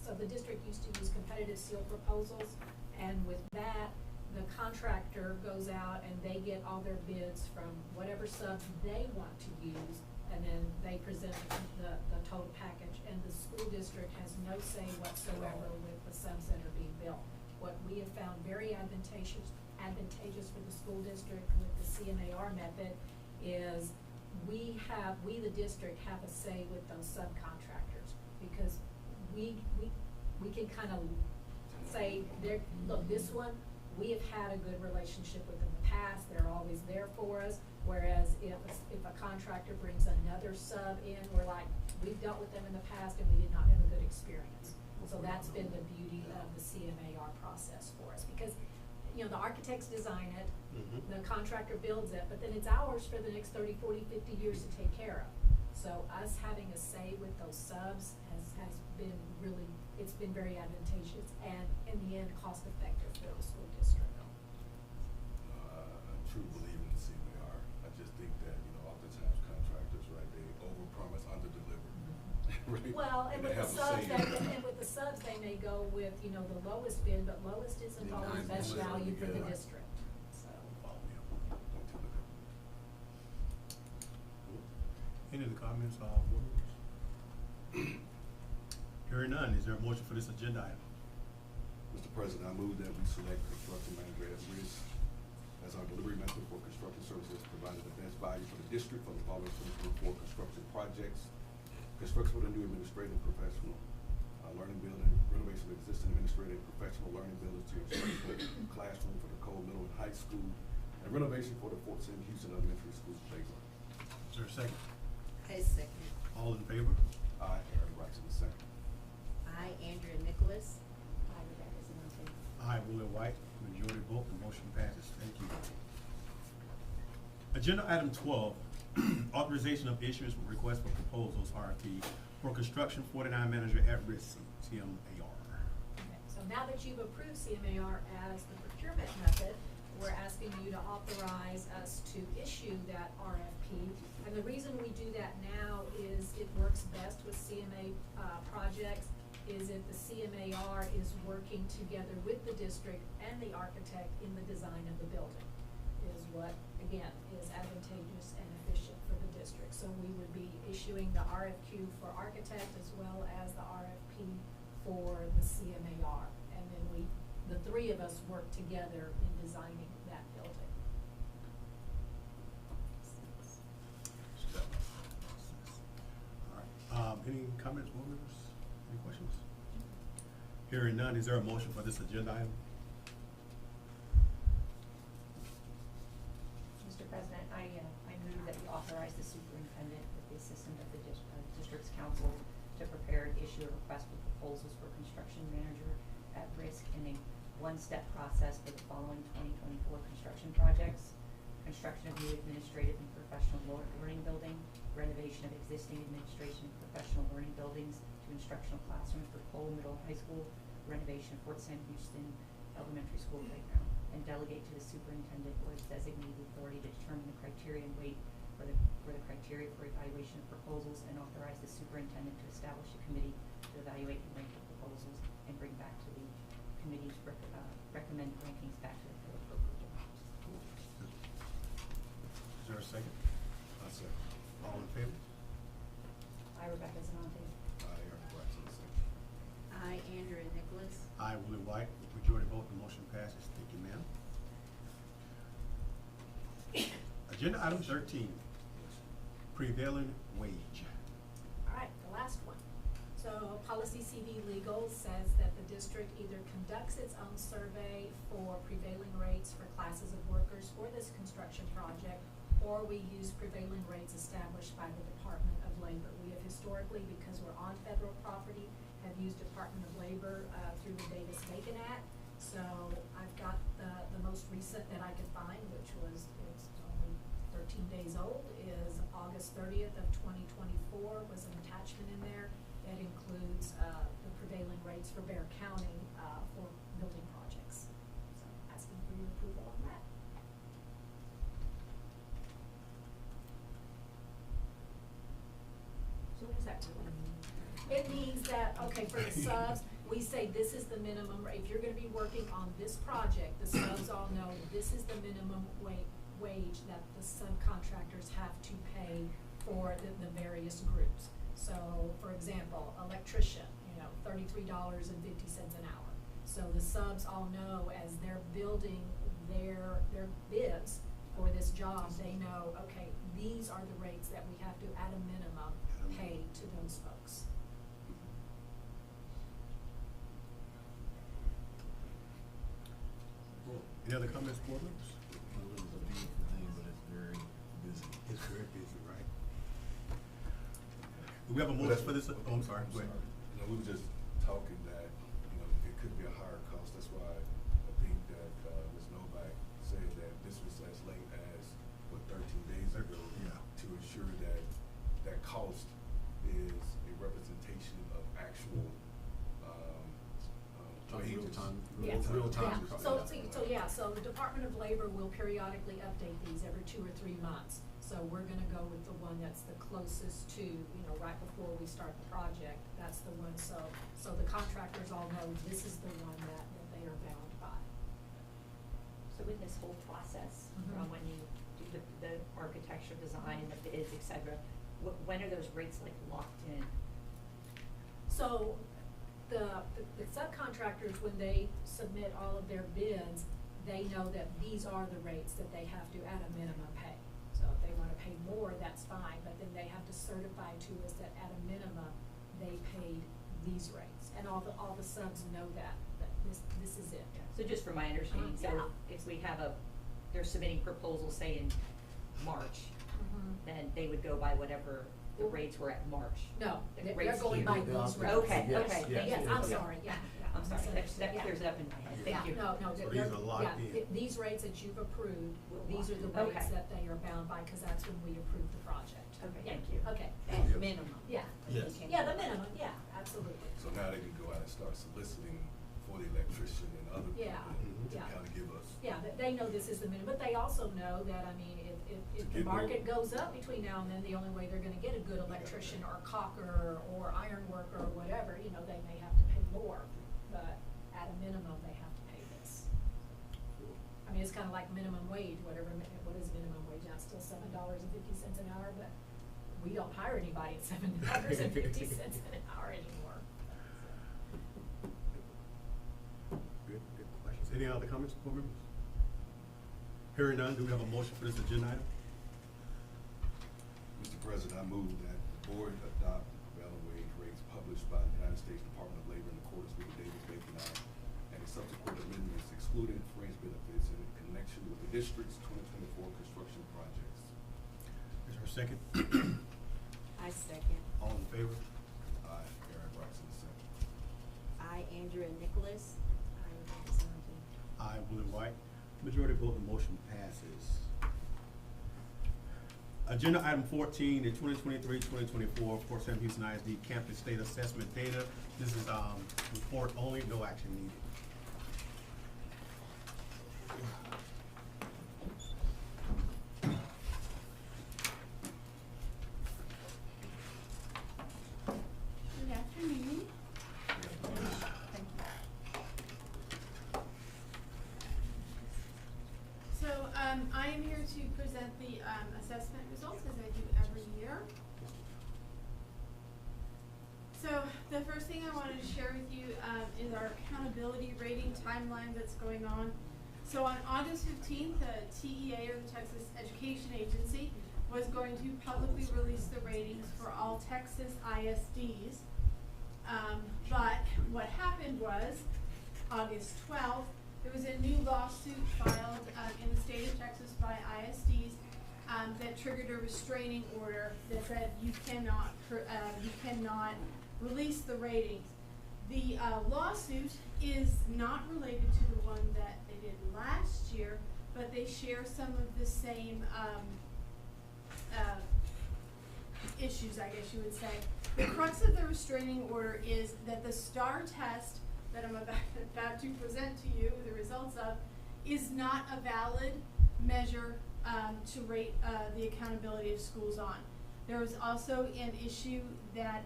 so the district used to use competitive sealed proposals, and with that, the contractor goes out and they get all their bids from whatever subs they want to use, and then they present the total package, and the school district has no say whatsoever with the subs that are being built. What we have found very advantageous for the school district with the CMAR method is we, the district, have a say with those subcontractors, because we can kind of say, look, this one, we have had a good relationship with them in the past, they're always there for us, whereas if a contractor brings another sub in, we're like, we've dealt with them in the past and we did not have a good experience. So that's been the beauty of the CMAR process for us, because, you know, the architects design it, the contractor builds it, but then it's ours for the next 30, 40, 50 years to take care of. So us having a say with those subs has been really, it's been very advantageous and, in the end, cost effective for the school district. I truly believe in the CMAR. I just think that, you know, oftentimes contractors, right, they overpromise, underdeliver. Right? Well, and they with the have a subs, say in it. they may go with, you know, the lowest bid, but lowest isn't Yeah, always nice. best Yeah. value for the Yeah. district, so. Any other comments, board members? Hearing none, is there a motion for this agenda item? Mr. President, I move that we select construction manager at risk as our delivery method for construction services, providing the best value for the district for the following 2024 construction projects: construction with a new administrative professional, learning building, renovation of existing administrative and professional learning buildings to instructional classroom for the Cole Middle and High School, and renovation for the Fort Sam Houston Elementary School playground. Is there a second? I second. All in favor? I, Aaron Braxton, second. I, Andrea Nicholas. I, Rebecca Zanate. Aye, Willie White, majority vote, the motion passes. Thank you. Agenda item 12, authorization of issuance for request for proposals, RFP, for construction 49 manager at risk, CMAR. Okay, so now that you've approved CMAR as the procurement method, we're asking you to authorize us to issue that RFP. And the reason we do that now is it works best with CMA projects, is if the CMAR is working together with the district and the architect in the design of the building, is what, again, is advantageous and efficient for the district. So we would be issuing the RFQ for architect as well as the RFP for the CMAR. And then the three of us work together in designing that building. All right, any comments, board members? Any questions? Hearing none, is there a motion for this agenda item? Mr. President, I move that we authorize the superintendent with the assistance of the district's council to prepare and issue a request for proposals for construction manager at risk in a one-step process for the following 2024 construction projects: construction of new administrative and professional learning building, renovation of existing administration and professional learning buildings to instructional classrooms for Cole Middle High School, renovation of Fort Sam Houston Elementary School playground, and delegate to the superintendent or his designated authority to determine the criteria and weight for the criteria for evaluation of proposals, and authorize the superintendent to establish a committee to evaluate and rank the proposals and bring back to the committee's recommended rankings back to the appropriate department. Is there a second? I second. All in favor? I, Rebecca Zanate. I, Aaron Braxton, second. I, Andrea Nicholas. Aye, Willie White, majority vote, the motion passes. Thank you, ma'am. Agenda item 13, prevailing wage. All right, the last one. So policy CD legal says that the district either conducts its own survey for prevailing rates for classes of workers for this construction project, or we use prevailing rates established by the Department of Labor. We have historically, because we're on federal property, have used Department of Labor through the Davis-Bacon Act. So I've got the most recent that I could find, which was, it's only 13 days old, is August 30th of 2024, was an attachment in there that includes the prevailing rates for Bear County for building projects. So asking for your approval on that. So what does that really mean? It means that, okay, for the subs, We say this is the minimum, if you're gonna be working on this project, the subs all know this is the minimum wage that the subcontractors have to pay for the various groups. So, for example, electrician, $33.50 an hour. So the subs all know as they're building their bids for this job, they know, okay, these are the rates that we have to, at a minimum, pay to those folks. Cool. Any other comments, board members? Well, it was a beautiful thing, but it's very busy. It's very busy, right? Do we have a motion for this? Oh, I'm sorry, go ahead. You know, we were just talking that, you know, it could be a higher cost. That's why I think that, Ms. Novak said that this was as late as, 13 days ago? Yeah. To ensure that that cost is a representation of actual, wages. Yeah. Real-time. Yeah, so the Department of Labor will periodically update these every 2 or 3 months. So we're gonna go with the one that's the closest to, right before we start the project, that's the one, so the contractors all know this is the one that they are bound by. So with this whole process, Mhm. from when you do the architecture design and the bids, et cetera, when are those rates like locked in? So the subcontractors, when they submit all of their bids, they know that these are the rates that they have to at a minimum pay. So if they wanna pay more, that's fine, but then they have to certify to us that at a minimum, they paid these rates. And all the subs know that this is it. So just from my understanding, so Yeah. if we have they're submitting proposals, say in March, then they would go by whatever the rates were at March. No, The they're rates going here. by these rates. Okay, Yes, okay, yes, thank you. I'm yes. sorry, yeah. I'm sorry, that Yeah. clears it up in my head, thank you. No, So these are locked in. these rates that you've approved, these are the Okay. rates that they are bound by, cause that's when we approved the project. Okay, Yeah, thank you. Okay. At Yeah. minimum. Yeah. Yes. Yeah, the minimum, yeah, absolutely. So now they can go out and start soliciting for the electrician and other people Yeah, to yeah. kind of give us. Yeah, they know this is the minimum, but they also know that, if the get more- market goes up between now and then, the only way they're gonna get a good electrician or caulker or iron worker or whatever, they may have to pay more, but at a minimum, they have to pay this. I mean, it's kinda like minimum wage, what is minimum wage now? It's still $7.50 an hour, but we don't hire anybody at $7.50 an hour anymore. Good questions. Any other comments, board members? Hearing none, do we have a motion for this agenda item? Mr. President, I move that the board adopt prevailing wage rates published by the United States Department of Labor in accordance with the Davis-Bacon Act and the subsequent amendments excluding fringe benefits in connection with the district's 2024 construction projects. Is there a second? I second. All in favor? Aye, Aaron Braxton, second. I, Andrea Nicholas. I, Rebecca Santi. Aye, Willie White. Majority vote, the motion passes. Agenda item 14, the 2023-2024 Port St. Houston ISD Campus State Assessment Data. This is, report only, no action needed. Good afternoon. Thank you. So, I am here to present the, assessment results as I do every year. So, the first thing I wanted to share with you, is our accountability rating timeline that's going on. So on August 15th, the TEA, or the Texas Education Agency, was going to publicly release the ratings for all Texas ISDs. But what happened was, August 12th, there was a new lawsuit filed in the state of Texas by ISDs that triggered a restraining order that said you cannot release the ratings. The lawsuit is not related to the one that they did last year, but they share some of the same issues, I guess you would say. The crux of the restraining order is that the STAR test that I'm about to present to you the results of is not a valid measure to rate the accountability of schools on. There was also an issue that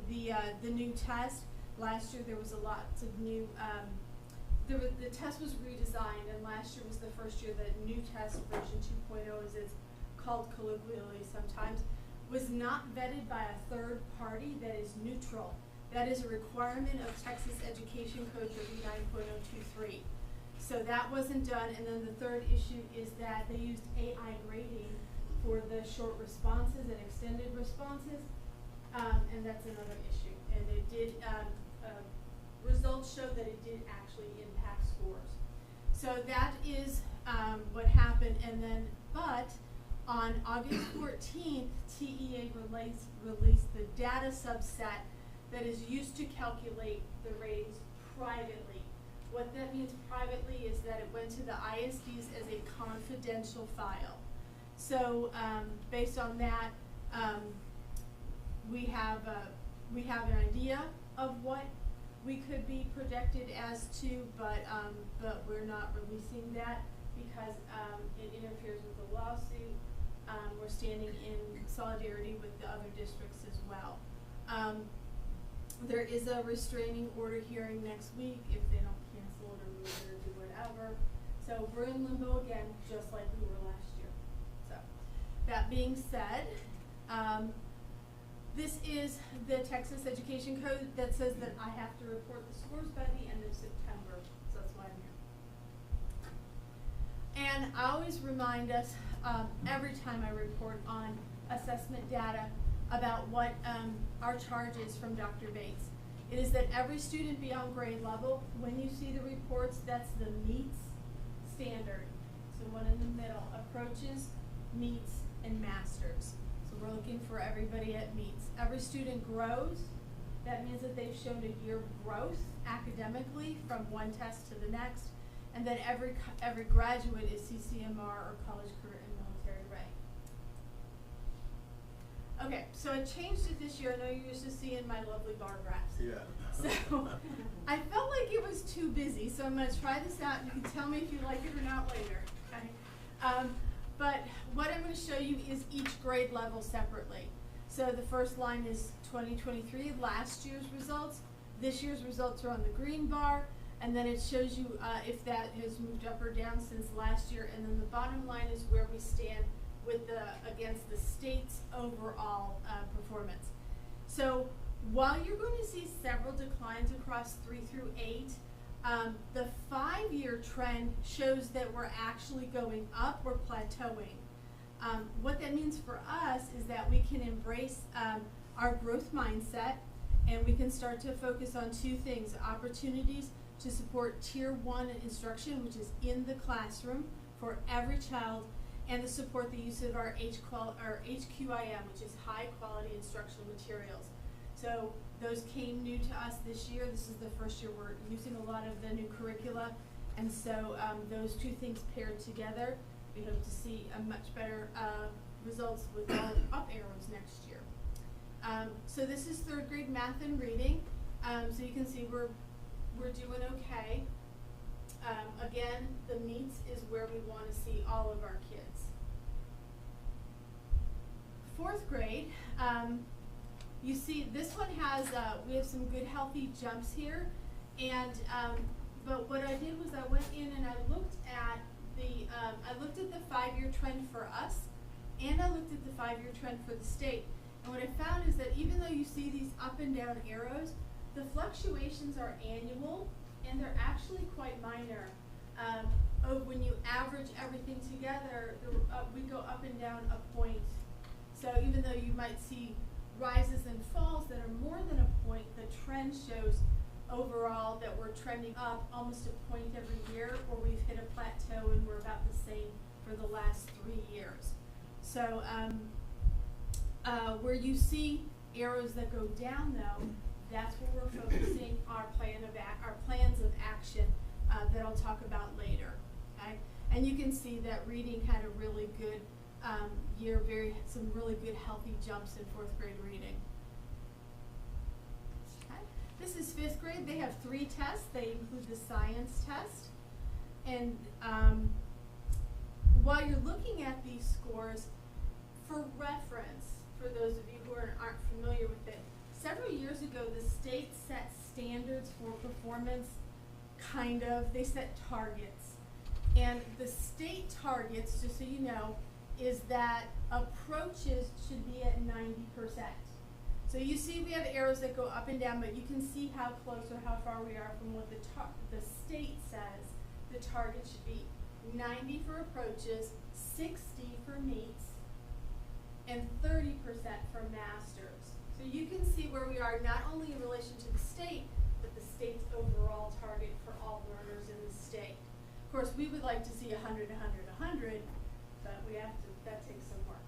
the new test last year there was a lot of new, the test was redesigned, and last year was the first year that new test version 2.0, as it's called colloquially sometimes, was not vetted by a third party that is neutral. That is a requirement of Texas Education Code 39.023. So that wasn't done, and then the third issue is that they used AI grading for the short responses and extended responses, and that's another issue. And it did, results show that it did actually impact scores. So that is what happened, and then, but on August 14th, TEA released the data subset that is used to calculate the ratings privately. What that means privately is that it went to the ISDs as a confidential file. So based on that, we have an idea of what we could be projected as to, but we're not releasing that because it interferes with the lawsuit. We're standing in solidarity with the other districts as well. There is a restraining order hearing next week if they don't cancel it or move it or do whatever. So we're in limbo again, just like we were last year. So that being said, this is the Texas Education Code that says that I have to report the scores by the end of September. So that's why I'm here. And I always remind us every time I report on assessment data about what our charge is from Dr. Bates. It is that every student beyond grade level, when you see the reports, that's the meets standard. So one in the middle, approaches, meets, and masters. So we're looking for everybody at meets. Every student grows. That means that they've shown a year of growth academically from one test to the next. And then every graduate is CCMR or college career and military rank. Okay, so I changed it this year. I know you're used to seeing my lovely bar graphs. Yeah. So I felt like it was too busy, so I'm going to try this out. You can tell me if you like it or not later. Okay. But what I'm going to show you is each grade level separately. So the first line is 2023, last year's results. This year's results are on the green bar, and then it shows you if that has moved up or down since last year. And then the bottom line is where we stand with against the state's overall performance. So while you're going to see several declines across 3 through 8, the 5-year trend shows that we're actually going up or plateauing. What that means for us is that we can embrace our growth mindset, and we can start to focus on 2 things: opportunities to support Tier 1 instruction, which is in the classroom for every child, and to support the use of our HQIM, which is high quality instructional materials. So those came new to us this year. This is the first year we're using a lot of the new curricula, and so those 2 things paired together, we hope to see a much better results with all up arrows next year. So this is 3rd grade math and reading. So you can see we're doing okay. Again, the meets is where we want to see all of our kids. 4th grade, you see this one has, we have some good healthy jumps here, and but what I did was I went in and I looked at the 5-year trend for us, and I looked at the 5-year trend for the state. And what I found is that even though you see these up and down arrows, the fluctuations are annual, and they're actually quite minor. When you average everything together, we go up and down a point. So even though you might see rises and falls that are more than a point, the trend shows overall that we're trending up almost a point every year, or we've hit a plateau and we're about the same for the last 3 years. So where you see arrows that go down, though, that's where we're focusing our plans of action that I'll talk about later. Okay, and you can see that reading had a really good year, some really good healthy jumps in 4th grade reading. Okay. This is 5th grade. They have 3 tests. They include the science test, and while you're looking at these scores, for reference, for those of you who aren't familiar with it, several years ago the state set standards for performance, kind of, they set targets. And the state targets, just so you know, is that approaches should be at 90%. So you see we have arrows that go up and down, but you can see how close or how far we are from what the state says the target should be. 90 for approaches, 60 for meets, and 30% for masters. So you can see where we are not only in relation to the state, but the state's overall target for all learners in the state. Of course, we would like to see 100, 100, 100, but we have to, that takes some work.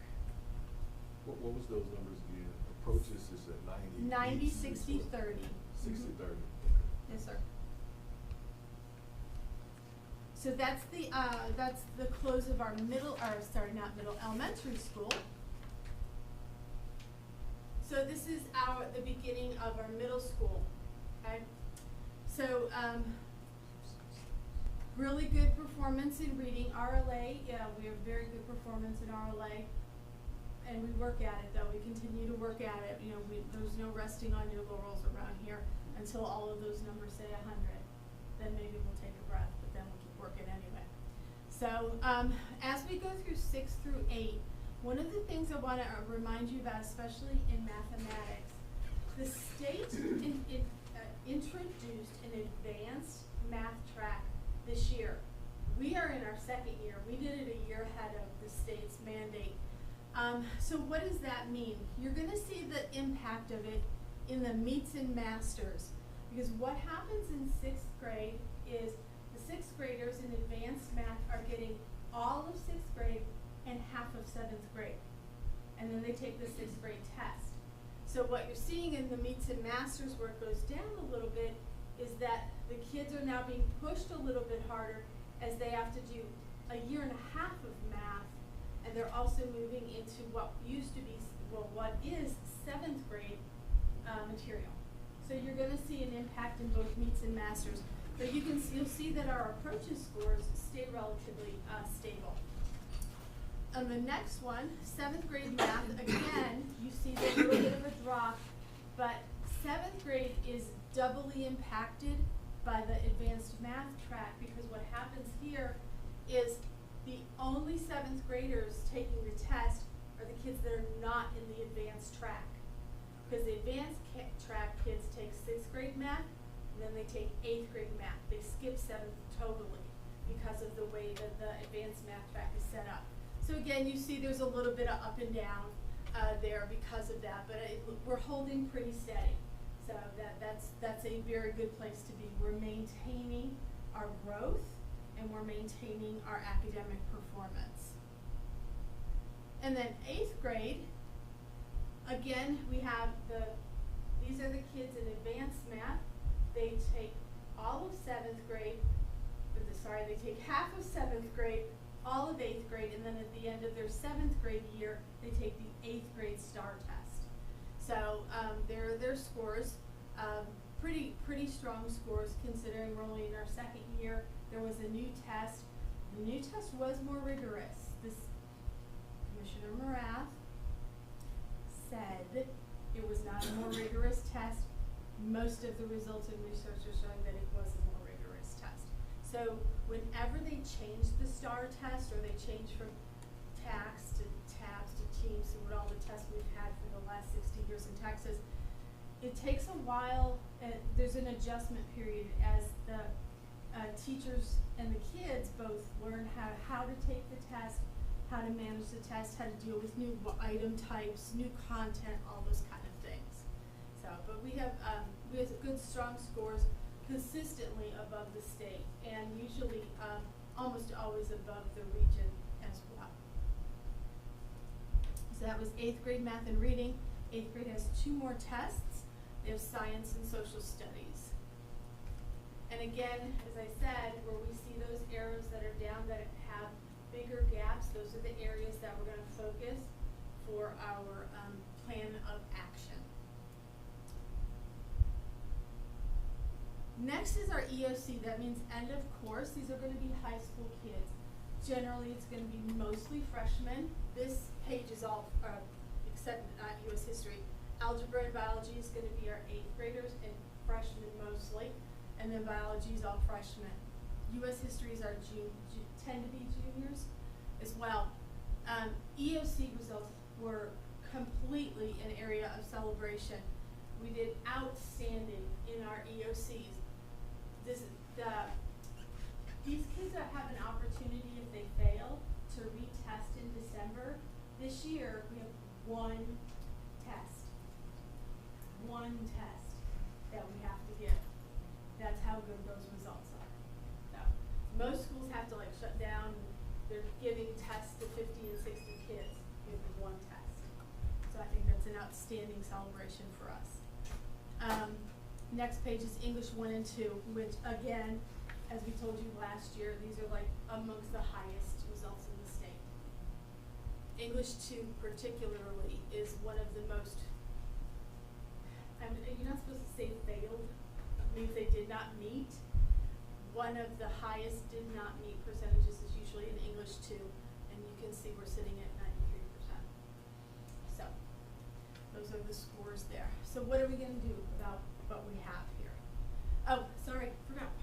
What was those numbers again? Approaches is at 90. 90, meets is 60, what? 30. 60, Mhm. 30. Yes, sir. So that's the close of our elementary school. So this is the beginning of our middle school, okay? So, really good performance in reading. RLA, yeah, we have very good performance in RLA. And we work at it though, we continue to work at it. You know, there's no resting on your laurels around here until all of those numbers say 100. Then maybe we'll take a breath, but then we'll keep working anyway. So, as we go through 6 through 8, one of the things I want to remind you about, especially in mathematics, the state introduced an advanced math track this year. We are in our second year. We did it a year ahead of the state's mandate. So what does that mean? You're going to see the impact of it in the meets and masters. Because what happens in 6th grade is the 6th graders in advanced math are getting all of 6th grade and half of 7th grade. And then they take the 6th grade test. So what you're seeing in the meets and masters where it goes down a little bit is that the kids are now being pushed a little bit harder as they have to do a year and a half of math, and they're also moving into what used to be, well, what is 7th grade material. So you're going to see an impact in both meets and masters, but you'll see that our approaches scores stay relatively stable. On the next one, 7th grade math, again, you see there's a little bit of a drop, but 7th grade is doubly impacted by the advanced math track, because what happens here is the only 7th graders taking the test are the kids that are not in the advanced track. Because the advanced track kids take 6th grade math, and then they take 8th grade math. They skip 7th totally because of the way that the advanced math track is set up. So again, you see there's a little bit of up and down there because of that, but we're holding pretty steady. So that's a very good place to be. We're maintaining our growth and we're maintaining our academic performance. And then 8th grade, again, we have these are the kids in advanced math. They take all of 7th grade, they take half of 7th grade, all of 8th grade, and then at the end of their 7th grade year, they take the 8th grade STAR test. So their scores, pretty strong scores considering we're only in our second year. There was a new test. The new test was more rigorous. Commissioner Morath said it was not a more rigorous test. Most of the results in research are showing that it was a more rigorous test. So whenever they change the STAR test, or they change from TACS to TABS to TEAMS, and what all the tests we've had for the last 60 years in Texas, it takes a while. There's an adjustment period as the teachers and the kids both learn how to take the test, how to manage the test, how to deal with new item types, new content, all those kind of things. So, but we have good, strong scores consistently above the state, and usually almost always above the region as well. So that was 8th grade math and reading. 8th grade has 2 more tests. They have science and social studies. And again, as I said, where we see those arrows that are down that have bigger gaps, those are the areas that we're going to focus for our plan of action. Next is our EOC. That means end of course. These are going to be high school kids. Generally, it's going to be mostly freshmen. This page is all, except U.S. history. Algebra and biology is going to be our 8th graders, and freshmen mostly, and then biology is all freshmen. US histories are tend to be juniors as well. EOC results were completely an area of celebration. We did outstanding in our EOCs. These kids have an opportunity if they fail to retest in December. This year we have one test that we have to give. That's how good those results are. So, most schools have to like shut down. They're giving tests to 50 and 60 kids. We have one test. So I think that's an outstanding celebration for us. Next page is English 1 and 2, which again, as we told you last year, these are like amongst the highest results in the state. English 2 particularly is one of the most, you're not supposed to say failed, it means they did not meet. One of the highest did not meet percentages is usually in English 2, and you can see we're sitting at 93%. So, those are the scores there. So what are we going to do about what we have here? Oh, sorry, forgot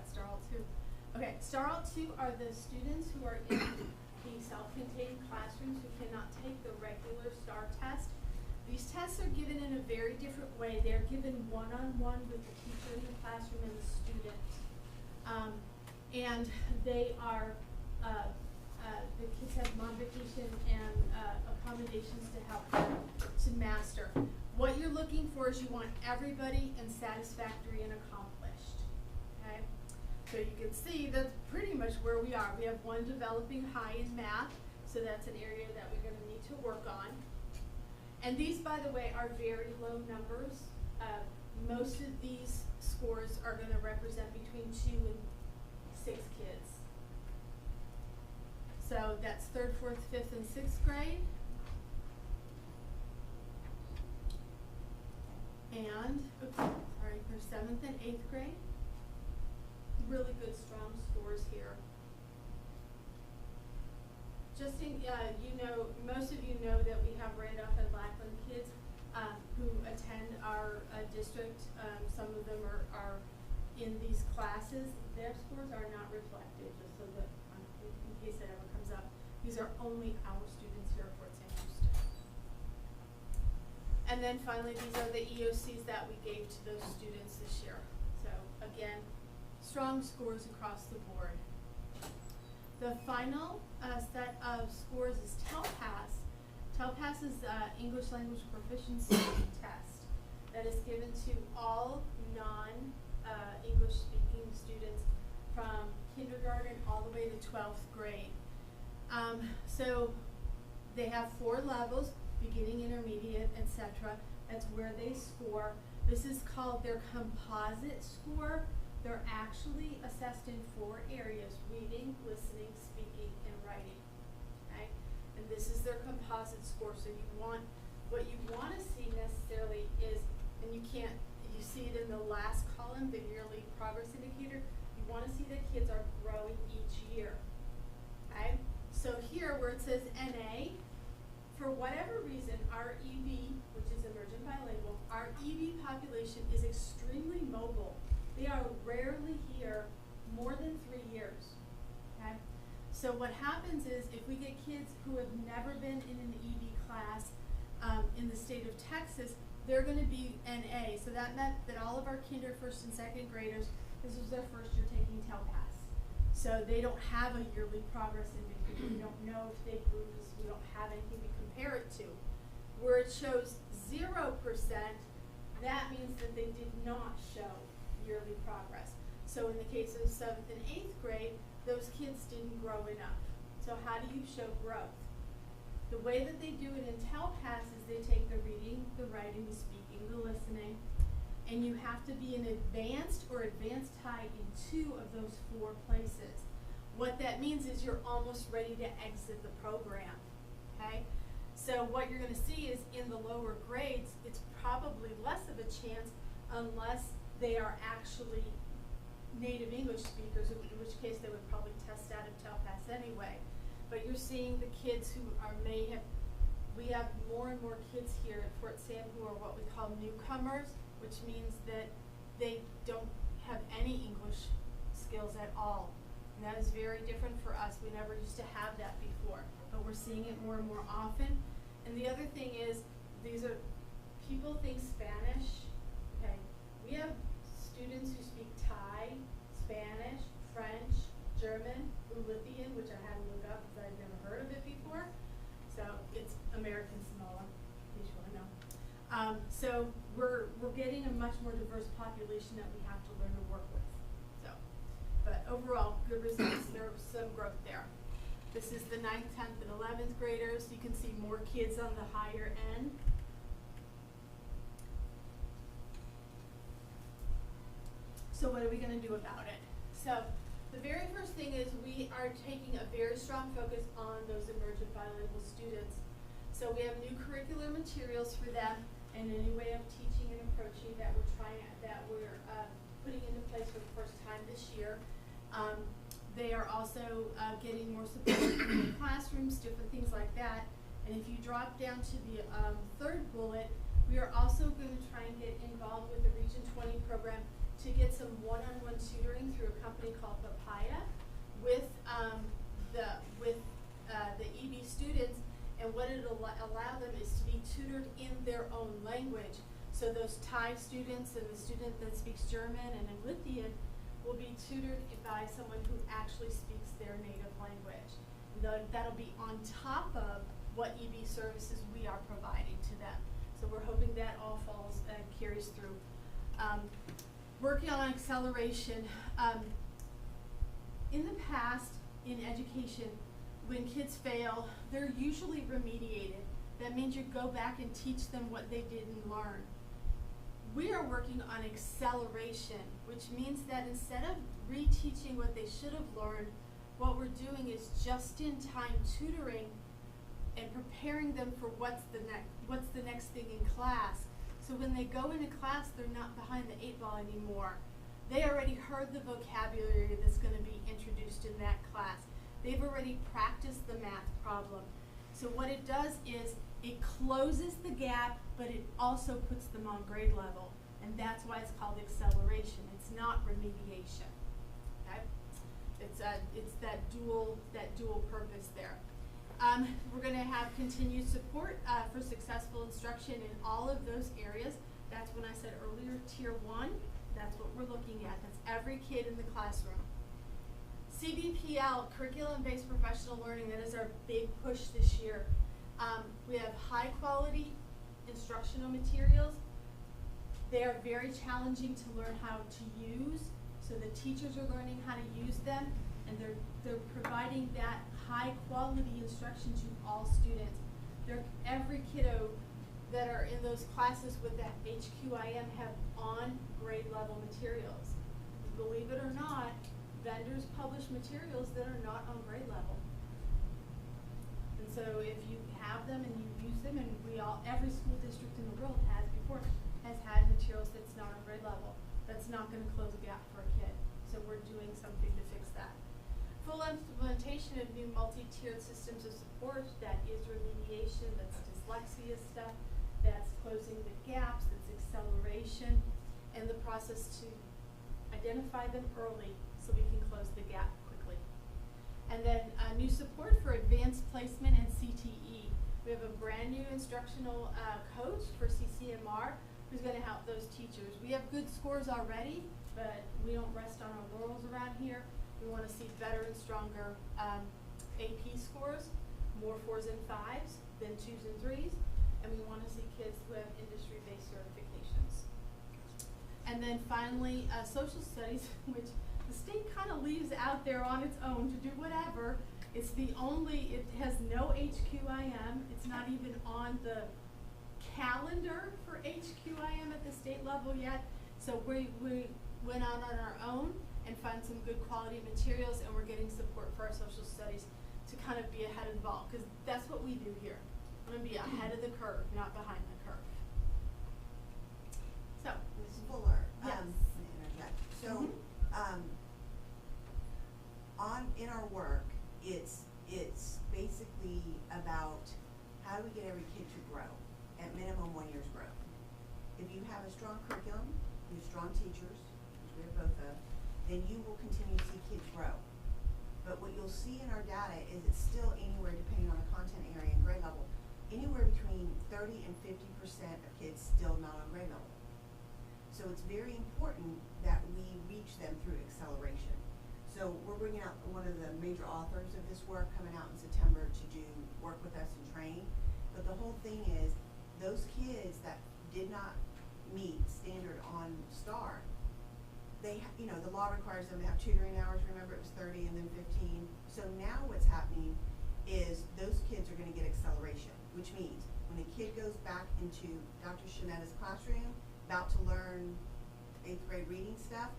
Star Alt 2. Okay, Star Alt 2 are the students who are in the self-contained classrooms who cannot take the regular STAR test. These tests are given in a very different way. They're given one-on-one with the teacher in the classroom and the student. And they are, the kids have modification and accommodations to help them to master. What you're looking for is you want everybody in satisfactory and accomplished, okay? So you can see that's pretty much where we are. We have one developing high in math, so that's an area that we're gonna need to work on. And these, by the way, are very low numbers. Most of these scores are gonna represent between 2 and 6 kids. So that's 3rd, 4th, 5th, and 6th grade. And, for 7th and 8th grade. Really good, strong scores here. Just in, most of you know that we have Randolph and Lackland kids who attend our district. Some of them are in these classes. Their scores are not reflected, just so that in case that ever comes up. These are only our students here at Fort St. Houston. And then finally, these are the EOCs that we gave to those students this year. So again, strong scores across the board. The final set of scores is TELPAS. TELPAS is English Language Proficiency Test that is given to all non-English speaking students from kindergarten all the way to 12th grade. So they have 4 levels, beginning, intermediate, etc. That's where they score. This is called their composite score. They're actually assessed in 4 areas: reading, listening, speaking, and writing. Okay? And this is their composite score. So what you want to see necessarily is, and you see it in the last column, the yearly progress indicator, you want to see that kids are growing each year. Okay? So here where it says NA, for whatever reason, our EB, which is emergent bilingual, our EB population is extremely mobile. They are rarely here more than 3 years, okay? So what happens is if we get kids who have never been in an EB class in the state of Texas, they're gonna be NA. So that meant that all of our kinder, 1st and 2nd graders, this was their first year taking TELPAS. So they don't have a yearly progress indicator. We don't know if they grew because we don't have anything to compare it to. Where it shows 0%, that means that they did not show yearly progress. So in the case of 7th and 8th grade, those kids didn't grow enough. So how do you show growth? The way that they do it in TELPAS is they take the reading, the writing, the speaking, the listening, and you have to be an advanced or advanced high in 2 of those 4 places. What that means is you're almost ready to exit the program, okay? So what you're gonna see is in the lower grades, it's probably less of a chance unless they are actually native English speakers, in which case they would probably test out of TELPAS anyway. But you're seeing the kids who we have more and more kids here at Fort Sam who are what we call newcomers, which means that they don't have any English skills at all. And that is very different for us. We never used to have that before, but we're seeing it more and more often. And the other thing is, people think Spanish, okay? We have students who speak Thai, Spanish, French, German, Lithuanian, which I had to look up because I'd never heard of it before. So it's American Samoa, in case you want to know. So we're getting a much more diverse population that we have to learn to work with. So, but overall, good results. There's some growth there. This is the 9th, 10th, and 11th graders. You can see more kids on the higher end. So what are we going to do about it? So the very first thing is we are taking a very strong focus on those emergent bilingual students. So we have new curricular materials for them and a new way of teaching and approaching that we're putting into place for the first time this year. They are also getting more support in the classrooms, different things like that. And if you drop down to the third bullet, we are also going to try and get involved with the Region 20 program to get some one-on-one tutoring through a company called Papaya with the EB students. And what it'll allow them is to be tutored in their own language. So those Thai students and the student that speaks German and Lithuanian will be tutored by someone who actually speaks their native language. That'll be on top of what EB services we are providing to them. So we're hoping that all falls and carries through. Working on acceleration. In the past, in education, when kids fail, they're usually remediated. That means you go back and teach them what they didn't learn. We are working on acceleration, which means that instead of reteaching what they should have learned, what we're doing is just-in-time tutoring and preparing them for what's the next thing in class. So when they go into class, they're not behind the 8 ball anymore. They already heard the vocabulary that's going to be introduced in that class. They've already practiced the math problem. So what it does is it closes the gap, but it also puts them on grade level. And that's why it's called acceleration. It's not remediation. Okay? It's that dual purpose there. We're going to have continued support for successful instruction in all of those areas. That's when I said earlier, Tier 1. That's what we're looking at. That's every kid in the classroom. CBPL, Curriculum-Based Professional Learning, that is our big push this year. We have high quality instructional materials. They are very challenging to learn how to use, so the teachers are learning how to use them, and they're providing that high quality instruction to all students. Every kiddo that are in those classes with that HQIM have on grade level materials. Believe it or not, vendors publish materials that are not on grade level. And so if you have them and you use them, and every school district in the world has had materials that's not on grade level, that's not going to close a gap for a kid. So we're doing something to fix that. Full implementation of new multi-tiered systems of support, that is remediation, that's dyslexia stuff, that's closing the gaps, that's acceleration, and the process to identify them early so we can close the gap quickly. And then new support for advanced placement and CTE. We have a brand new instructional coach for CCMR who's going to help those teachers. We have good scores already, but we don't rest on our laurels around here. We want to see better and stronger AP scores, more 4s and 5s than 2s and 3s, and we want to see kids who have industry-based certifications. And then finally, social studies, which the state kind of leaves out there on its own to do whatever. It has no HQIM. It's not even on the calendar for HQIM at the state level yet. So we went out on our own and found some good quality materials, and we're getting support for our social studies to kind of be ahead of the ball, because that's what we do here. I'm going to be ahead of the curve, not behind the curve. So, Ms. Fuller, yes. let me interject. So, in our work, it's basically about how do we get every kid to grow, at minimum 1 year's growth. If you have a strong curriculum, you have strong teachers, which we have both of, then you will continue to see kids grow. But what you'll see in our data is it's still anywhere, depending on the content area and grade level, anywhere between 30 and 50% of kids still not on grade level. So it's very important that we reach them through acceleration. So we're bringing out one of the major authors of this work coming out in September to do work with us and train. But the whole thing is, those kids that did not meet standard on STAR, they, the law requires them to have tutoring hours. Remember, it was 30 and then 15. So now what's happening is those kids are gonna get acceleration, which means when a kid goes back into Dr. Shanetta's classroom, about to learn 8th grade reading stuff,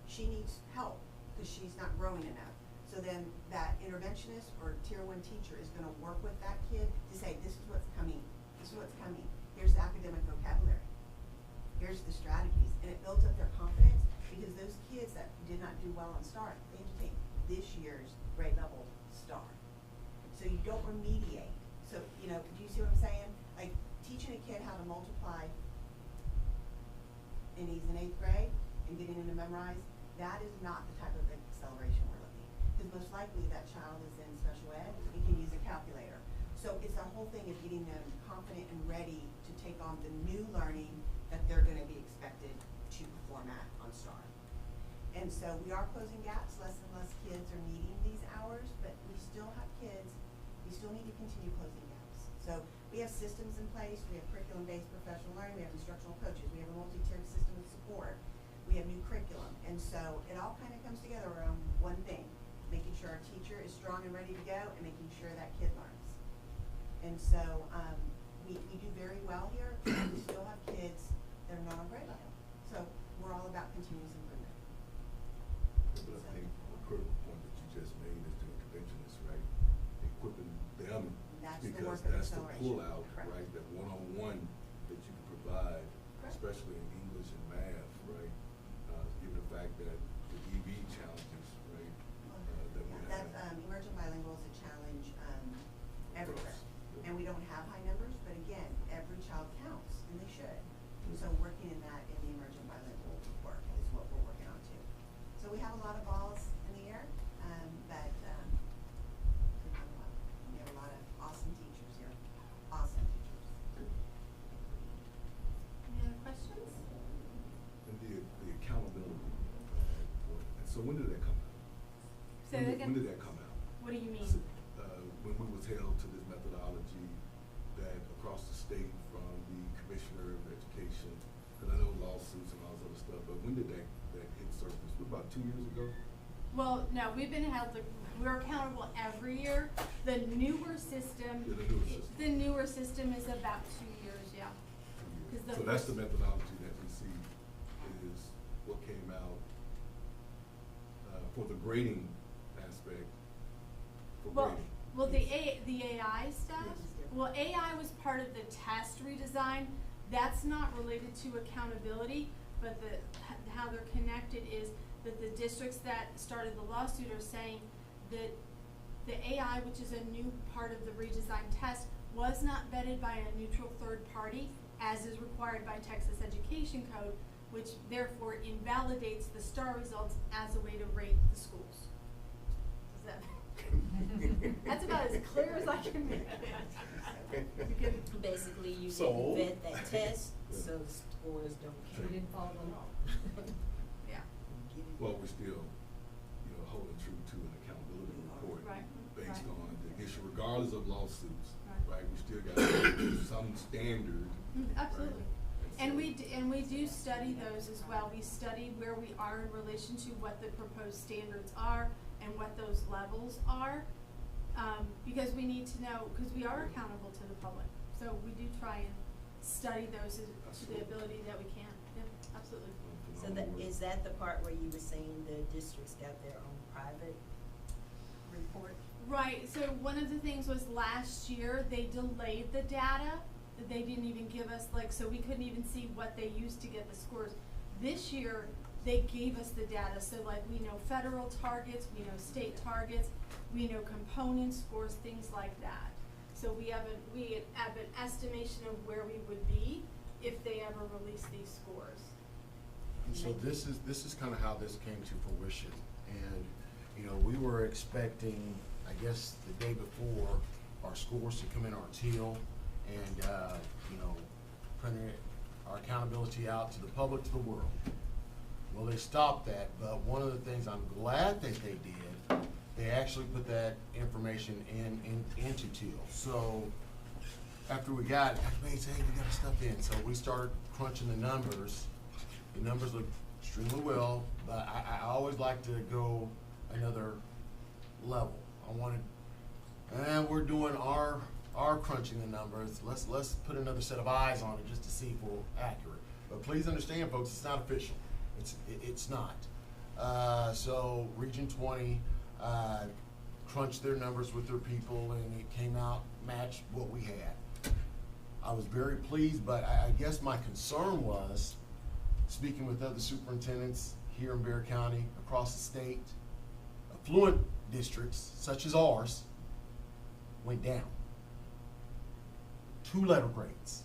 she needs help because she's not growing enough. So then that interventionist or tier 1 teacher is gonna work with that kid to say, this is what's coming, this is what's coming. Here's the academic vocabulary. Here's the strategies. And it builds up their confidence, because those kids that did not do well on STAR, they have to take this year's grade level STAR. So you don't remediate. So, do you see what I'm saying? Like, teaching a kid how to multiply, and he's in 8th grade, and getting him to memorize, that is not the type of acceleration we're looking. Because most likely that child is in special ed and can use a calculator. So it's the whole thing of getting them confident and ready to take on the new learning that they're gonna be expected to perform at on STAR. And so we are closing gaps. Less and less kids are needing these hours, but we still have kids, we still need to continue closing gaps. So we have systems in place, we have curriculum-based professional learning, we have instructional coaches, we have a multi-tiered system of support, we have new curriculum. And so it all kind of comes together around one thing, making sure our teacher is strong and ready to go, and making sure that kid learns. And so we do very well here, but we still have kids that are not on grade level. So we're all about continuous improvement. But I think the critical point that you just made is the interventionists, right? Equipping them, That's the because work of that's the acceleration. pullout, Correct. right? That one-on-one that you can provide, Correct. especially in English and math, right? Given the fact that the EB challenges, right? That we have. That's, emerging bilingual is a challenge everywhere. Across. And we don't have high numbers, but again, every child counts, and they should. And so working in that in the emerging bilingual work is what we're working on too. So we have a lot of balls in the air, but we have a lot of awesome teachers here, awesome teachers. Any other questions? And the accountability, and so when did that come out? Say that again? When did that come out? What do you mean? When we was held to this methodology that across the state from the Commissioner of Education, because I know lawsuits and all this other stuff, but when did that hit surface? About 2 years ago? Well, no, we're accountable every year. The newer system. Yeah, the newer system. The newer system is about 2 years, yeah. 'Cause the So that's the first- methodology that we see is what came out for the grading aspect, for grading. Well, the AI stuff, Which is different. well, AI was part of the test redesign. That's not related to accountability, but how they're connected is that the districts that started the lawsuit are saying that the AI, which is a new part of the redesigned test, was not vetted by a neutral third party, as is required by Texas Education Code, which therefore invalidates the STAR results as a way to rate the schools. Does that That's about as clear as I can make it. Basically, you So- didn't vet that test, so the scores don't count. We didn't follow the law. Yeah. Well, we're still, holding true to an accountability report Right. based Right. on the issue, regardless of lawsuits, Right. right? We still got to do some standard. Absolutely. Right? And we do study those as well. We study where we are in relation to what the proposed standards are and what those levels are, because we need to know, because we are accountable to the public. So we do try and study those to the ability that we can. Yep, absolutely. So is that the part where you were saying the districts got their own private report? Right, so one of the things was last year, they delayed the data. They didn't even give us, so we couldn't even see what they used to get the scores. This year, they gave us the data, so we know federal targets, we know state targets, we know component scores, things like that. So we have an estimation of where we would be if they ever release these scores. And so this is kind of how this came to fruition. And, you know, we were expecting, I guess, the day before, our scores to come in our teal and, you know, print our accountability out to the public, to the world. Well, they stopped that, but one of the things I'm glad that they did, they actually put that information into teal. So after we got it, everybody said, hey, we got stuff in. So we started crunching the numbers. The numbers look extremely well, but I always like to go another level. I wanted, and we're doing our crunching the numbers. Let's put another set of eyes on it just to see if we're accurate. But please understand, folks, it's not official. It's not. So Region 20 crunched their numbers with their people, and it came out matched what we had. I was very pleased, but I guess my concern was, speaking with other superintendents here in Bexar County, across the state, affluent districts such as ours went down. 2-letter grades.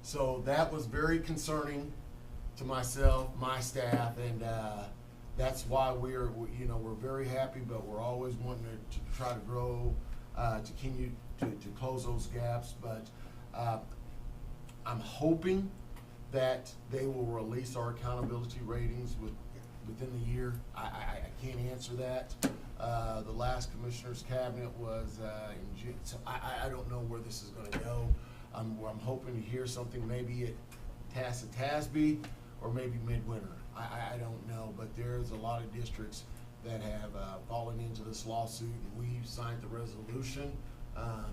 So that was very concerning to myself, my staff, and that's why we're very happy, but we're always wanting to try to grow, to continue to close those gaps. But I'm hoping that they will release our accountability ratings within the year. I can't answer that. The last commissioner's cabinet was in June, so I don't know where this is going to go. I'm hoping to hear something maybe at TASB or maybe midwinter. I don't know, but there's a lot of districts that have fallen into this lawsuit, and we signed the resolution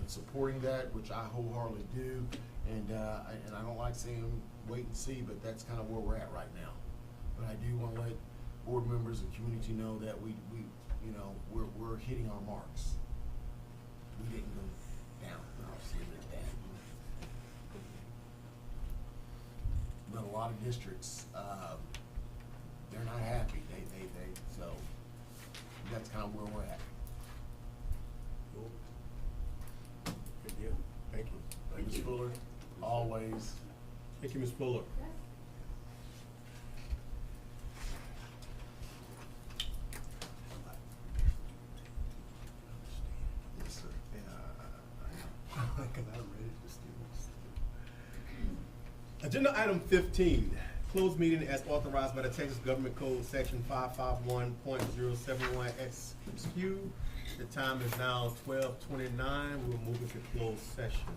supporting that, which I wholeheartedly do. And I don't like saying wait and see, but that's kind of where we're at right now. But I do want to let board members and community know that we're hitting our marks. We didn't go down. I'll just leave it at that. But a lot of districts, they're not happy. So that's kind of where we're at. Cool. Good deal. Thank you. Ms. Fuller, always. Thank you, Ms. Fuller. Yes, sir. Agenda item 15, closed meeting as authorized by the Texas Government Code Section 551.071 XQ. The time is now 12:29. We'll move into closed session.